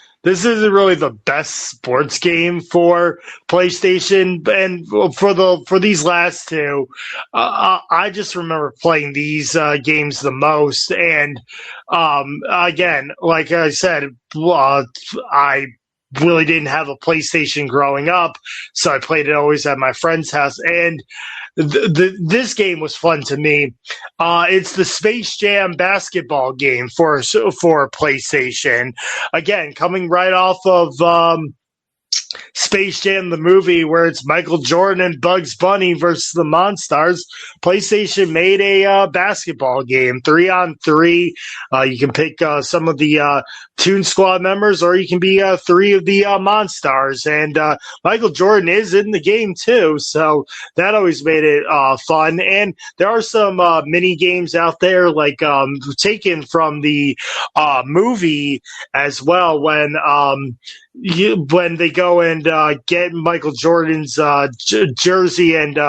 really the best sports game for PlayStation, and for these last two, I just remember playing these games the most. And again, like I said, I really didn't have a PlayStation growing up, so I played it always at my friend's house. And this game was fun to me. It's the Space Jam basketball game for PlayStation. Again, coming right off of Space Jam, the movie, where it's Michael Jordan and Bugs Bunny versus the Monstars. PlayStation made a basketball game, 3-on-3. You can pick some of the Toon Squad members, or you can be 3 of the Monstars. And Michael Jordan is in the game too, so that always made it fun. And there are some mini games out there, like taken from the movie as well, when they go and and getting Michael Jordan's jersey and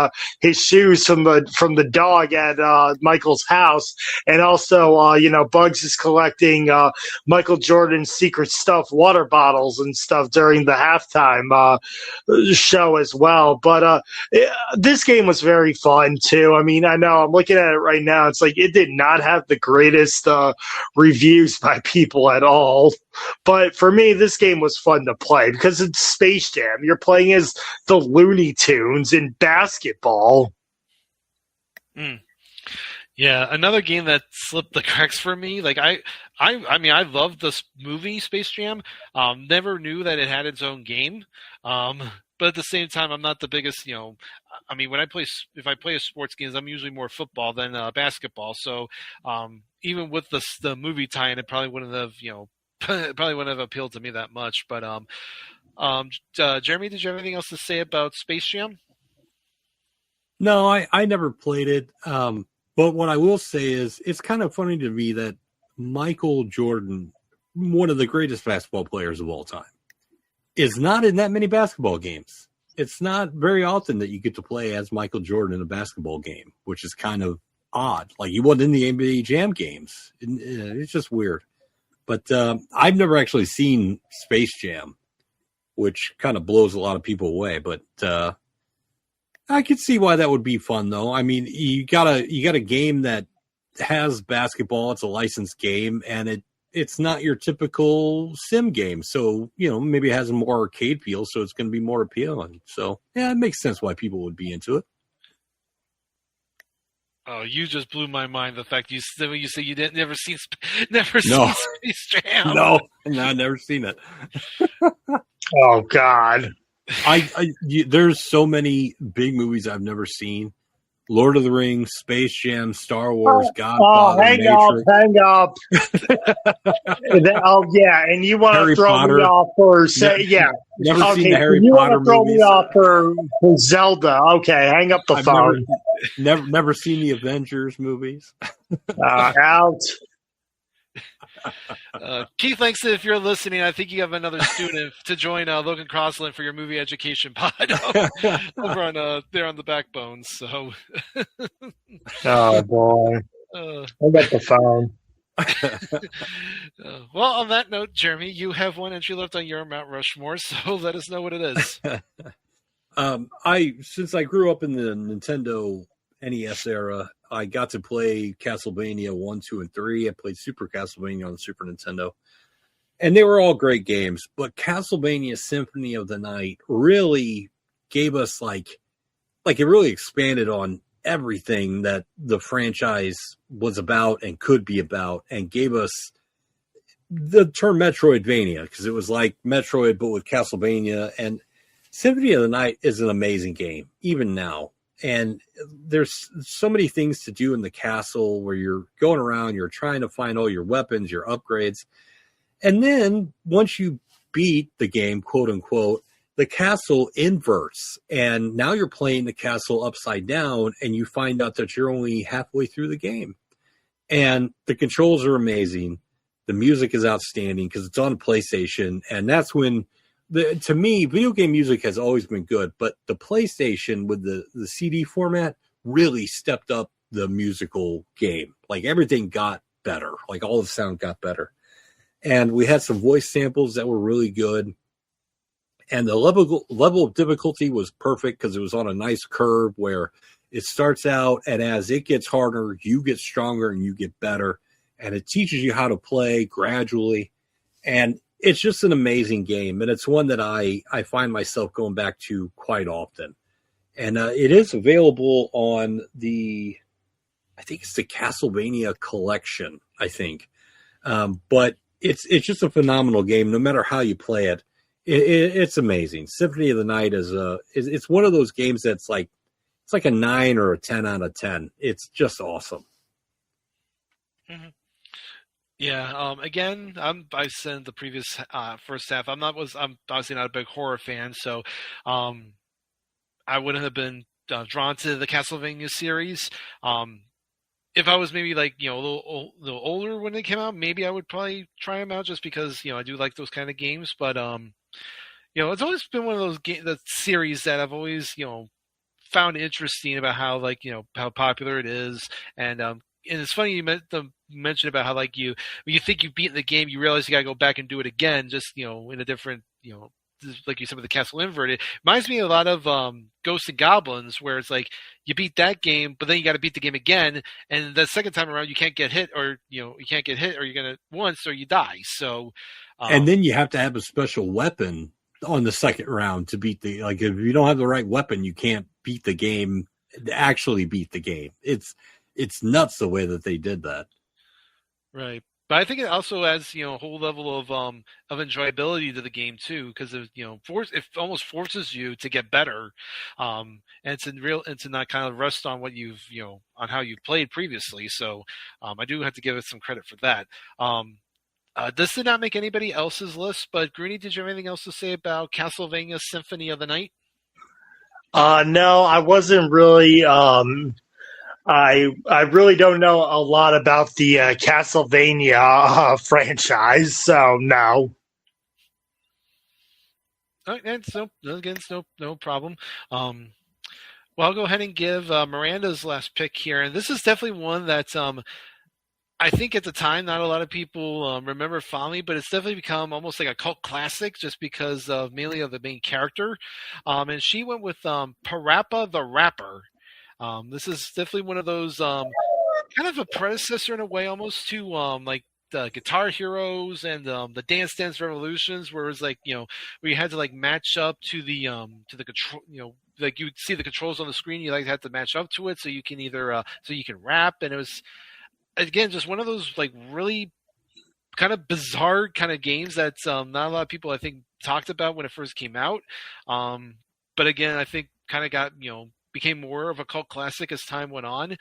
his shoes from the dog at Michael's house, and also Bugs is collecting Michael Jordan's secret stuffed water bottles and stuff during the halftime show as well. But this game was very fun too. I mean, I know I'm looking at it right now. It's like it did not have the greatest reviews by people at all. But for me, this game was fun to play because it's Space Jam. You're playing as the Looney Tunes in basketball. Yeah, another game that slipped the cracks for me. Like I mean, I love this movie Space Jam. Never knew that it had its own game. But at the same time, I'm not the biggest. I mean, if I play sports games, I'm usually more football than basketball. So even with the movie tie-in, it probably wouldn't have appealed to me that much. But Jeremy, did you have anything else to say about Space Jam? No, I never played it. But what I will say is it's kind of funny to me that Michael Jordan, one of the greatest basketball players of all time, is not in that many basketball games. It's not very often that you get to play as Michael Jordan in a basketball game, which is kind of odd. Like he wasn't in the NBA Jam games. It's just weird. But I've never actually seen Space Jam, which kind of blows a lot of people away. But I could see why that would be fun, though. I mean, you got a game that has basketball. It's a licensed game, and it's not your typical sim game. So, maybe it has a more arcade feel, so it's going to be more appealing. So, yeah, it makes sense why people would be into it. Oh, you just blew my mind. The fact you said you didn't never seen Space Jam. No, I've never seen it. Oh God. There's so many big movies I've never seen. Lord of the Rings, Space Jam, Star Wars, Godfather, hang up. Yeah, and you want to throw me off for never seen the Harry you Potter want to throw movies. me off for Zelda. Okay, hang up the phone. Never seen the Avengers movies. Out. Keith Langston, if you're listening, I think you have another student to join Logan Crossland for your movie education pod over on there on the Backbone. So, oh boy, I got the phone. Well, on that note, Jeremy, you have one entry left on your Mount Rushmore, so let us know what it is. Since I grew up in the Nintendo NES era, I got to play Castlevania 1, 2, and 3. I played Super Castlevania on the Super Nintendo. And they were all great games. But Castlevania Symphony of the Night really gave us it really expanded on everything that the franchise was about and could be about, and gave us the term Metroidvania, because it was like Metroid but with Castlevania. And Symphony of the Night is an amazing game, even now. And there's so many things to do in the castle where you're going around, you're trying to find all your weapons, your upgrades. And then once you beat the game, quote unquote, the castle inverts. And now you're playing the castle upside down, and you find out that you're only halfway through the game. And the controls are amazing. The music is outstanding because it's on a PlayStation. And that's when, to me, video game music has always been good, but the PlayStation with the CD format really stepped up the musical game. Like everything got better, like all the sound got better. And we had some voice samples that were really good. And the level of difficulty was perfect because it was on a nice curve where it starts out, and as it gets harder, you get stronger and you get better. And it teaches you how to play gradually. And it's just an amazing game, and it's one that I find myself going back to quite often. And it is available on I think it's the Castlevania collection, I think. But it's just a phenomenal game, no matter how you play it. It's amazing. Symphony of the Night it's one of those games that's it's like a 9 or a 10 out of 10. It's just awesome. Mm-hmm. Yeah. Again, I said the previous first half. I'm obviously not a big horror fan, so I wouldn't have been drawn to the Castlevania series. If I was maybe a little older when they came out, maybe I would probably try them out just because I do like those kind of games. But it's always been one of those the series that I've always, found interesting about how, like, how popular it is. And it's funny you mentioned about how, like, when you think you've beaten the game, you realize you got to go back and do it again, just, in a different, like you said with the Castle Inverted. It reminds me a lot of Ghosts and Goblins, where it's like you beat that game, but then you got to beat the game again, and the second time around you can't get hit, or you can't get hit, or you're gonna once, or you die. So, and then you have to have a special weapon on the second round to beat if you don't have the right weapon, you can't beat the game. Actually, beat the game. It's nuts the way that they did that. Right. But I think it also adds, a whole level of enjoyability to the game too, because it almost forces you to get better, and to not kind of rest on what you've, on how you've played previously. So, I do have to give it some credit for that. This did not make anybody else's list, but Grooney, did you have anything else to say about Castlevania Symphony of the Night? No, I wasn't really. I really don't know a lot about the Castlevania franchise, so no. It's no problem. Well, I'll go ahead and give Miranda's last pick here, and this is definitely one that I think at the time not a lot of people remember fondly, but it's definitely become almost like a cult classic just because of mainly of the main character. And she went with PaRappa the Rapper. This is definitely one of those kind of a predecessor in a way, almost to like the Guitar Heroes and the Dance Dance Revolutions, where it was like where you had to like match up to the control, like you would see the controls on the screen, you like had to match up to it so you can either so you can rap, and it was again just one of those like really kind of bizarre kind of games that not a lot of people I think talked about when it first came out, but again I think kind of got became more of a cult classic as time went on,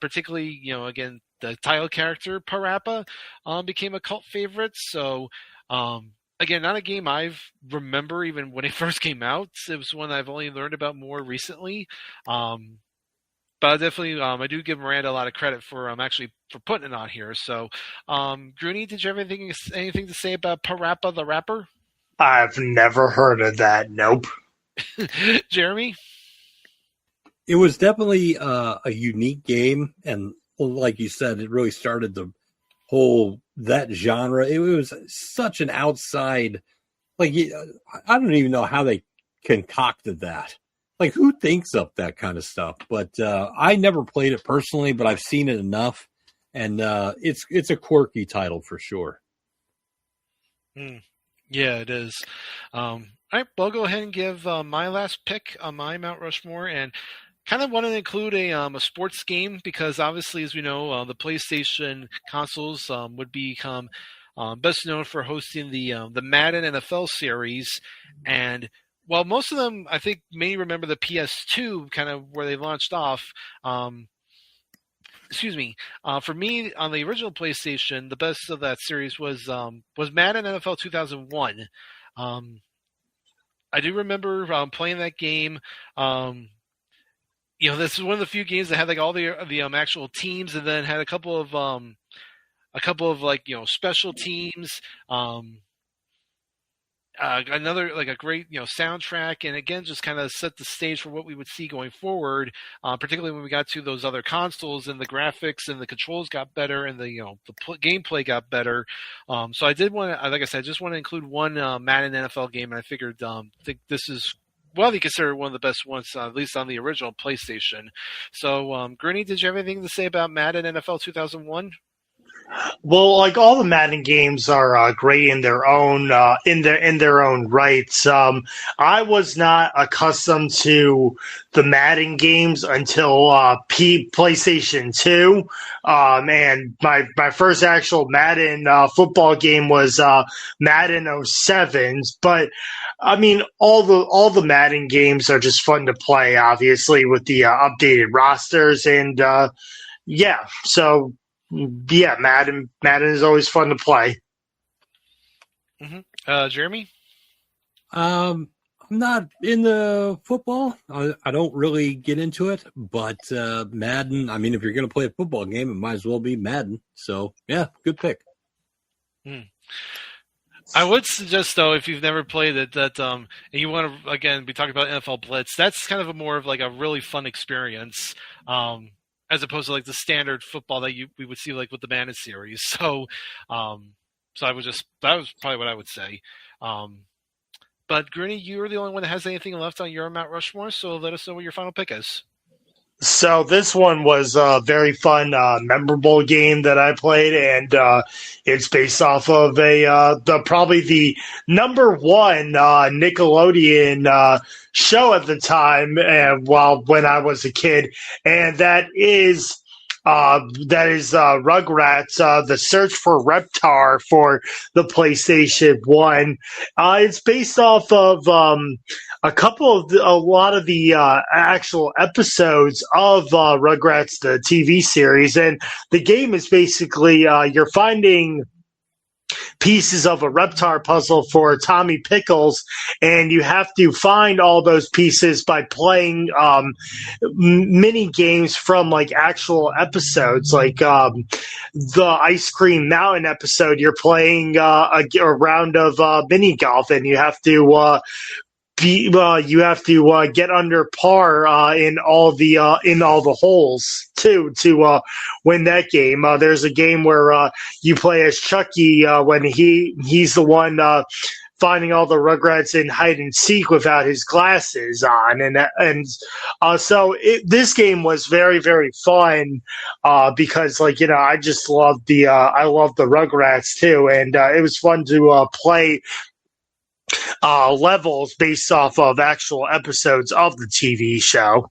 particularly, again, the title character, PaRappa, became a cult favorite. So, again, not a game I've remember even when it first came out. It was one I've only learned about more recently. But I definitely, I do give Miranda a lot of credit for actually for putting it on here. So, Grooney, did you have anything to say about PaRappa the Rapper? I've never heard of that. Nope. Jeremy? It was definitely a unique game, and like you said, it really started the whole that genre. It was such an outside, like I don't even know how they concocted that. Like, who thinks up that kind of stuff? But I never played it personally, but I've seen it enough, and it's a quirky title for sure. Yeah, it is. All right, well, I'll go ahead and give my last pick on my Mount Rushmore, and kind of wanted to include a sports game because obviously, as we know, the PlayStation consoles would become best known for hosting the Madden NFL series. And while most of them, I think, may remember the PS2 kind of where they launched off, for me, on the original PlayStation, the best of that series was Madden NFL 2001. I do remember playing that game. This is one of the few games that had like all the actual teams, and then had a couple of like special teams. Another like a great soundtrack, and again just kind of set the stage for what we would see going forward. Particularly when we got to those other consoles, and the graphics and the controls got better, and the gameplay got better. So I did want to, like I said, I just want to include one Madden NFL game, and I figured think this is widely considered one of the best ones, at least on the original PlayStation. So, Gurney, did you have anything to say about Madden NFL 2001? Well, like all the Madden games are great in their own rights. I was not accustomed to the Madden games until PlayStation 2, and my first actual Madden football game was Madden 07. But I mean, all the Madden games are just fun to play, obviously with the updated rosters, and yeah, so. Yeah, Madden is always fun to play. Mm-hmm. Jeremy? I'm not in the football. I don't really get into it, but Madden, I mean, if you're going to play a football game, it might as well be Madden. So, yeah, good pick. I would suggest, though, if you've never played it, that and you want to again be talking about NFL Blitz, that's kind of a more of like a really fun experience, as opposed to like the standard football that we would see like with the Madden series. So, so that was probably what I would say. But Grinny, you're the only one that has anything left on your Mount Rushmore, so let us know what your final pick is. So this one was a very fun, memorable game that I played, and it's based off of probably the number one Nickelodeon show at the time, when I was a kid, and that is Rugrats, The Search for Reptar for the PlayStation 1. It's based off of a lot of the actual episodes of Rugrats, the TV series. And the game is basically you're finding pieces of a Reptar puzzle for Tommy Pickles, and you have to find all those pieces by playing mini games from like actual episodes, like the Ice Cream Mountain episode. You're playing a round of mini golf, and you have to get under par in all the holes too to win that game. There's a game where you play as Chucky when he's the one finding all the Rugrats in hide and seek without his glasses on, so this game was very, very fun because I just loved the Rugrats too, and it was fun to play levels based off of actual episodes of the TV show.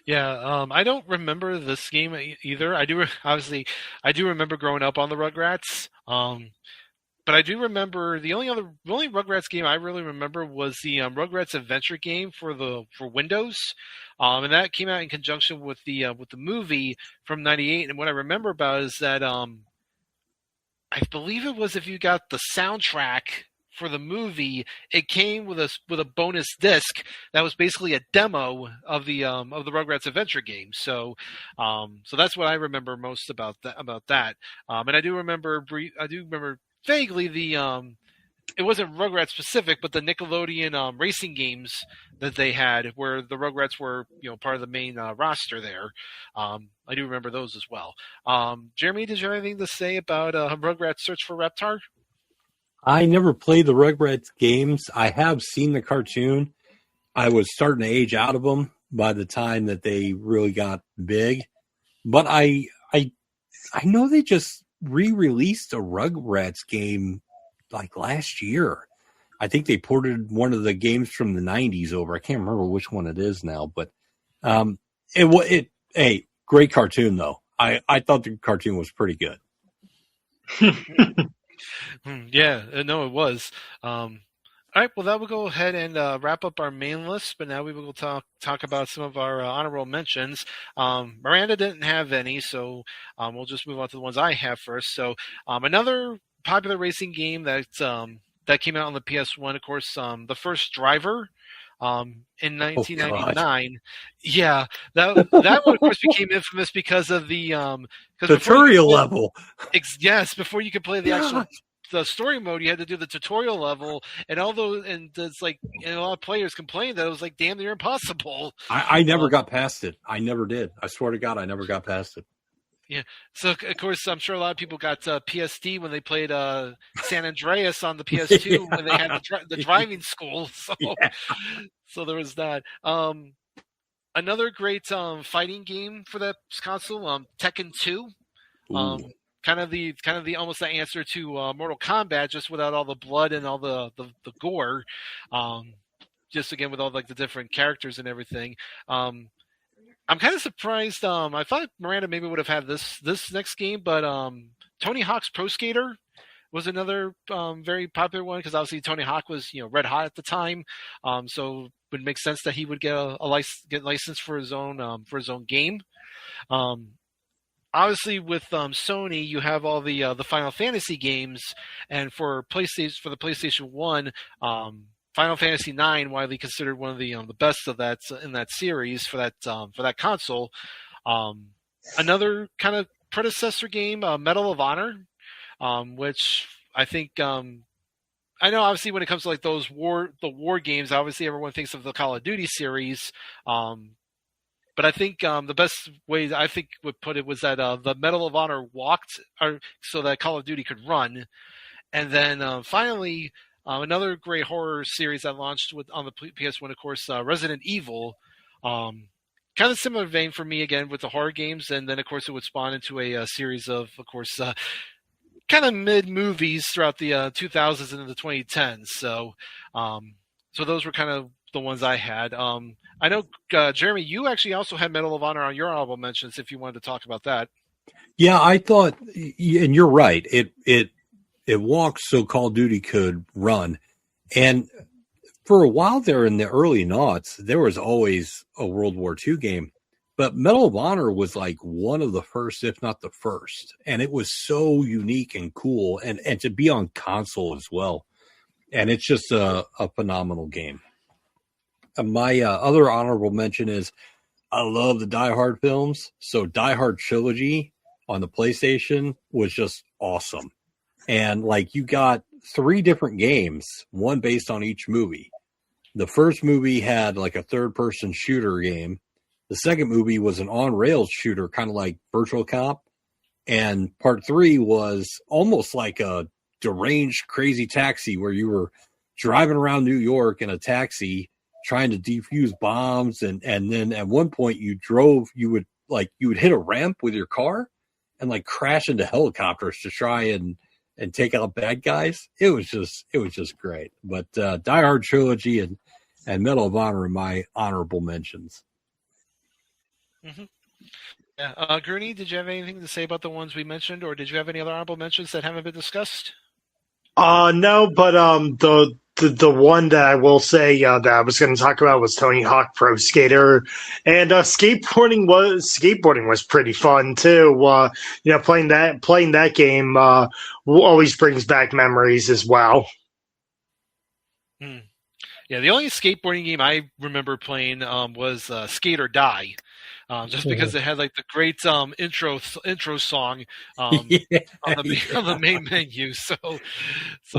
Yeah, I don't remember this game either. I do remember growing up on the Rugrats. But I do remember the only Rugrats game I really remember was the Rugrats Adventure game for Windows, and that came out in conjunction with the movie from '98. And what I remember about is that I believe it was if you got the soundtrack for the movie, it came with a bonus disc that was basically a demo of the Rugrats Adventure game. So that's what I remember most about that. And I do remember vaguely it wasn't Rugrats specific, but the Nickelodeon racing games that they had, where the Rugrats were part of the main roster there. I do remember those as well. Jeremy, did you have anything to say about Rugrats Search for Reptar? I never played the Rugrats games. I have seen the cartoon. I was starting to age out of them by the time that they really got big. But I know they just re-released a Rugrats game like last year. I think they ported one of the games from the 90s over. I can't remember which one it is now, but great cartoon though. I thought the cartoon was pretty good. Yeah, no, it was. All right, well, that will go ahead and wrap up our main list, but now we will talk about some of our honorable mentions. Miranda didn't have any, so we'll just move on to the ones I have first. So another popular racing game that came out on the PS1, of course, the first Driver. In 1999, yeah, that one of course became infamous because of the tutorial level. Yes, before you could play the story mode, you had to do the tutorial level, and all those, and it's like, and a lot of players complained that it was like damn near impossible. I never got past it. I never did. I swear to God, I never got past it. Yeah, so of course I'm sure a lot of people got PSD when they played San Andreas on the PS2 when they had the driving school. So there was that. Another great fighting game for that console, Tekken 2. Kind of the almost the answer to Mortal Kombat, just without all the blood and all the gore. Just again with all like the different characters and everything. I'm kind of surprised. I thought Miranda maybe would have had this next game, but Tony Hawk's Pro Skater was another very popular one because obviously Tony Hawk was red hot at the time, so it would make sense that he would get get licensed for his own game. Obviously, with Sony, you have all the Final Fantasy games, and for the PlayStation 1. Final Fantasy IX, widely considered one of the best of that in that series for that console. Another kind of predecessor game, Medal of Honor. which I think I know obviously when it comes to like the war games, obviously everyone thinks of the Call of Duty series. But I think the best way I think would put it was that the Medal of Honor walked so that Call of Duty could run. And then finally, another great horror series that launched on the PS1, of course, Resident Evil. Kind of similar vein for me again with the horror games. And then, of course, it would spawn into a series of course, kind of mid-movies throughout the 2000s and the 2010s. So those were kind of the ones I had. I know, Jeremy, you actually also had Medal of Honor on your honorable mentions if you wanted to talk about that. Yeah, I thought, and you're right, it walked so Call of Duty could run. And for a while there in the early noughts, there was always a World War II game. But Medal of Honor was like one of the first, if not the first. And it was so unique and cool, and to be on console as well. And it's just a phenomenal game. My other honorable mention is I love the Die Hard films. So Die Hard Trilogy on the PlayStation was just awesome. And like you got 3 different games, one based on each movie. The first movie had like a third-person shooter game. The second movie was an on-rails shooter, kind of like Virtual Cop. And part 3 was almost like a deranged, crazy taxi where you were driving around New York in a taxi trying to defuse bombs. And then at one point you would hit a ramp with your car and like crash into helicopters to try and take out bad guys. It was just great. But Die Hard Trilogy and Medal of Honor are my honorable mentions. Mm-hmm. Yeah. Gurney, did you have anything to say about the ones we mentioned, or did you have any other honorable mentions that haven't been discussed? No, but the one that I will say that I was going to talk about was Tony Hawk Pro Skater, and skateboarding was pretty fun too. Playing that game always brings back memories as well. Yeah, the only skateboarding game I remember playing was Skate or Die. Just because it had like the great intro song on the main menu, so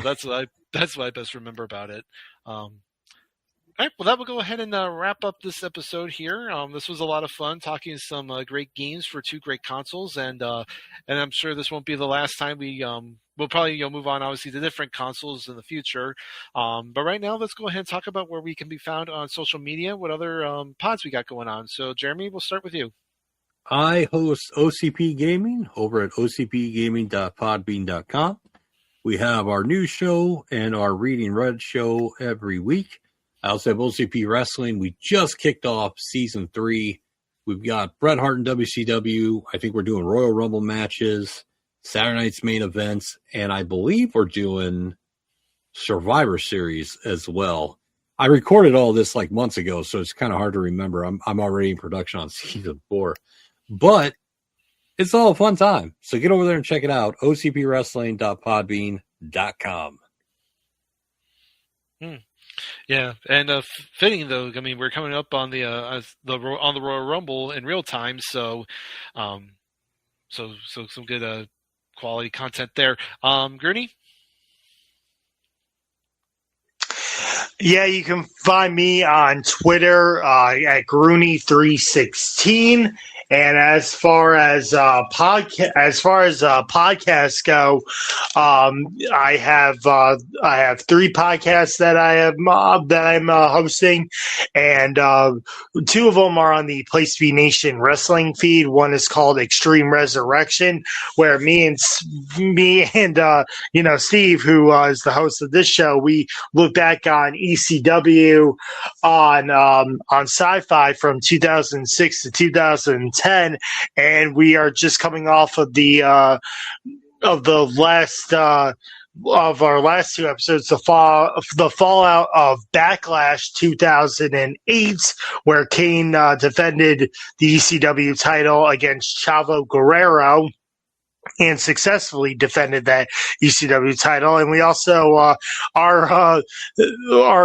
that's what I best remember about it. All right, well, that will go ahead and wrap up this episode here. This was a lot of fun talking some great games for 2 great consoles, and I'm sure this won't be the last time we'll probably move on, obviously, to different consoles in the future. But right now, let's go ahead and talk about where we can be found on social media, what other pods we got going on. So, Jeremy, we'll start with you. I host OCP Gaming over at ocpgaming.podbean.com. We have our news show and our Reading Red show every week. I also have OCP Wrestling. We just kicked off Season 3. We've got Bret Hart and WCW. I think we're doing Royal Rumble matches, Saturday night's main events, and I believe we're doing Survivor Series as well. I recorded all this like months ago, so it's kind of hard to remember. I'm already in production on Season 4. But it's all a fun time. So get over there and check it out, ocpwrestling.podbean.com. Yeah, and fitting though. I mean, we're coming up on the Royal Rumble in real time, so some good quality content there. Gurney? Yeah, you can find me on Twitter at Grooney316. And as far as podcasts go, I have 3 podcasts that I'm hosting, and 2 of them are on the Place to Be Nation wrestling feed. One is called Extreme Resurrection, where me and Steve, who is the host of this show, we look back on ECW on Sci-Fi from 2006 to 2010, and we are just coming off of our last 2 episodes, the fallout of Backlash 2008, where Kane defended the ECW title against Chavo Guerrero and successfully defended that ECW title. And we also are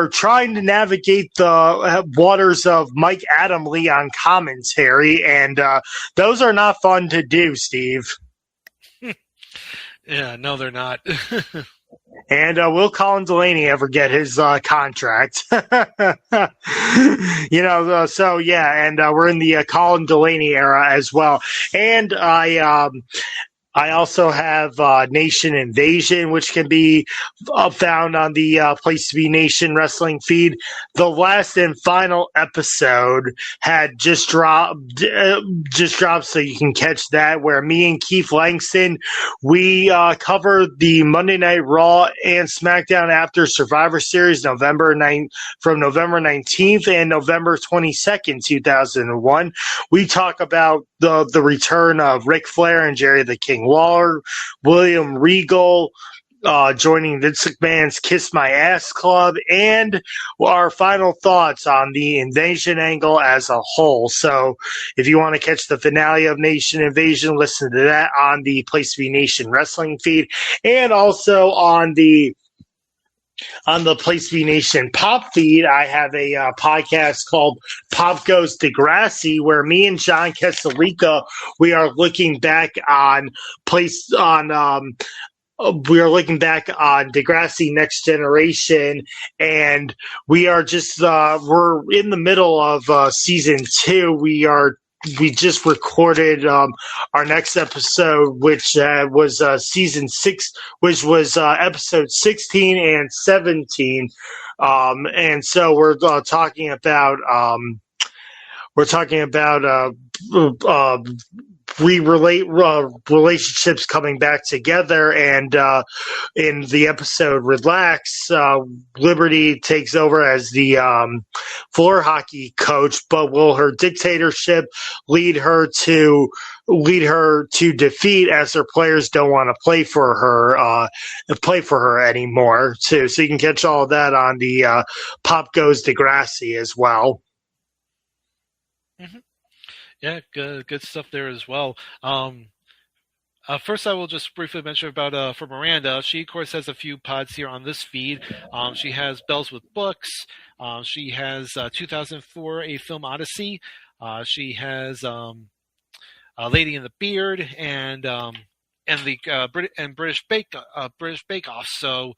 trying to navigate the waters of Mike Adamle on commentary, and those are not fun to do, Steve. Yeah, no, they're not. And will Colin Delaney ever get his contract? So yeah, and we're in the Colin Delaney era as well. And I also have Nation Invasion, which can be found on the Place to Be Nation wrestling feed. The last and final episode had just dropped, so you can catch that. Where me and Keith Langston, we covered the Monday Night Raw and SmackDown after Survivor Series, from November 19th and November 22nd, 2001. We talk about the return of Ric Flair and Jerry the King Lawler, William Regal joining Vince McMahon's Kiss My Ass Club, and our final thoughts on the Invasion angle as a whole. So if you want to catch the finale of Nation Invasion, listen to that on the Place to Be Nation wrestling feed, and also on the Place to Be Nation pop feed. I have a podcast called Pop Goes Degrassi, where me and John Kesalica, we are looking back on Degrassi Next Generation, and we are just we're in the middle of season 2. We just recorded our next episode, which was season 6, which was episode 16 and 17, and so we're talking about relationships coming back together, and in the episode Relax, Liberty takes over as the floor hockey coach, but will her dictatorship lead her to defeat, as her players don't want to play for her anymore too. So you can catch all of that on the Pop Goes Degrassi as well. Mm-hmm. Yeah, good stuff there as well. First, I will just briefly mention about for Miranda. She, of course, has a few pods here on this feed. She has Bells with Books. She has 2004, A Film Odyssey. She has Lady in the Beard and British Bake Off. So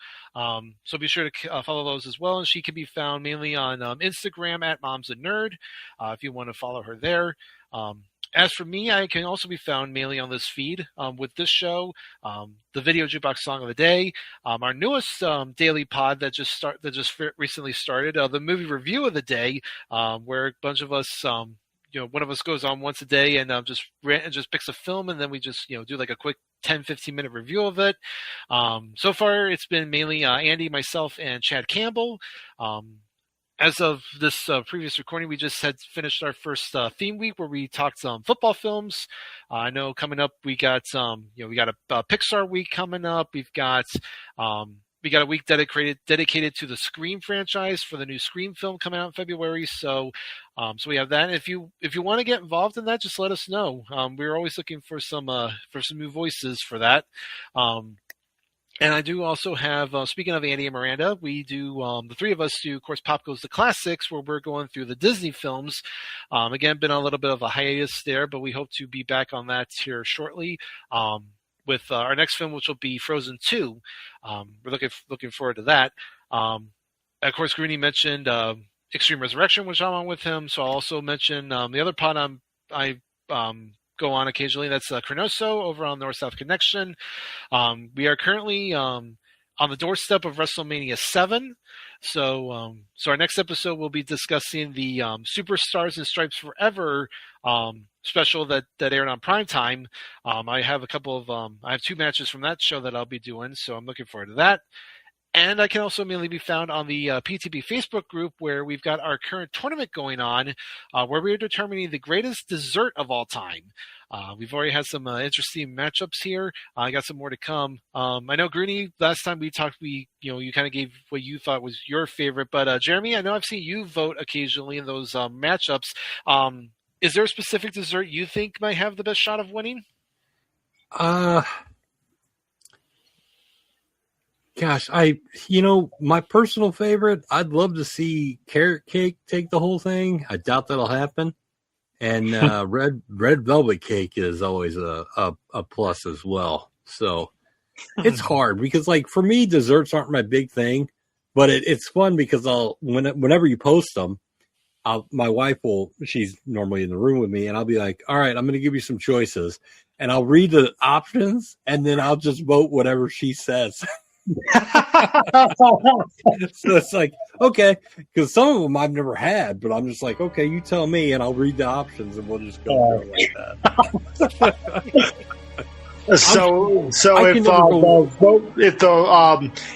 be sure to follow those as well. And she can be found mainly on Instagram at Mom's a Nerd, if you want to follow her there. As for me, I can also be found mainly on this feed with this show, the Video Jukebox Song of the Day, our newest daily pod that just recently started, the Movie Review of the Day, where a bunch of us, one of us goes on once a day and just picks a film, and then we just do like a quick 10-15 minute review of it. So far, it's been mainly Andy, myself, and Chad Campbell. As of this previous recording, we just had finished our first theme week where we talked some football films. I know coming up we got we got a Pixar week coming up. We've got we got a week dedicated to the Scream franchise for the new Scream film coming out in February. So we have that. And if you want to get involved in that, just let us know. We're always looking for some new voices for that. And I do also have, speaking of Andy and Miranda, we do, the three of us do, of course, Pop Goes the Classics, where we're going through the Disney films. Again, been on a little bit of a hiatus there, but we hope to be back on that here shortly with our next film, which will be Frozen 2. We're looking forward to that. Of course, Greeny mentioned Extreme Resurrection, which I'm on with him, so I'll also mention the other pod I go on occasionally. That's Cronoso over on North-South Connection. We are currently on the doorstep of WrestleMania 7. So our next episode will be discussing the Superstars and Stripes Forever special that aired on primetime. I have I have 2 matches from that show that I'll be doing, so I'm looking forward to that. And I can also mainly be found on the PTB Facebook group, where we've got our current tournament going on, where we are determining the greatest dessert of all time. We've already had some interesting matchups here. I got some more to come. I know, Greeny, last time we talked, you kind of gave what you thought was your favorite. But Jeremy, I know I've seen you vote occasionally in those matchups. Is there a specific dessert you think might have the best shot of winning? Gosh, my personal favorite, I'd love to see carrot cake take the whole thing. I doubt that'll happen. And red velvet cake is always a plus as well. So it's hard because, like, for me, desserts aren't my big thing, but it's fun because whenever you post them, my wife she's normally in the room with me, and I'll be like, all right, I'm going to give you some choices, and I'll read the options, and then I'll just vote whatever she says. So it's like, okay, because some of them I've never had, but I'm just like, okay, you tell me, and I'll read the options, and we'll just go through it like that. So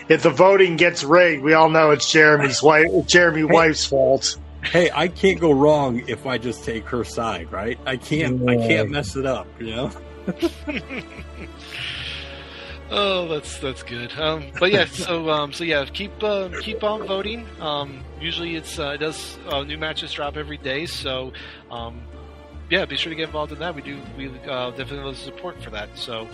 if the voting gets rigged, we all know it's Jeremy's wife's fault. Hey, I can't go wrong if I just take her side, right? I can't mess it up, you know. Oh, that's good. But yeah, so yeah, keep on voting. Usually it does new matches drop every day, so yeah, be sure to get involved in that. We definitely love the support for that. So,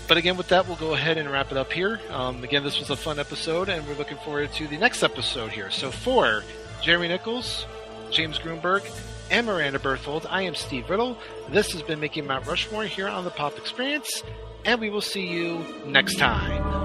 but again, with that, we'll go ahead and wrap it up here. Again, this was a fun episode, and we're looking forward to the next episode here. So for Jeremy Nichols, James Gruenberg, and Mirandia Berthold, I am Steve Riddle. This has been Making Mount Rushmore here on the Pop Experience, and we will see you next time.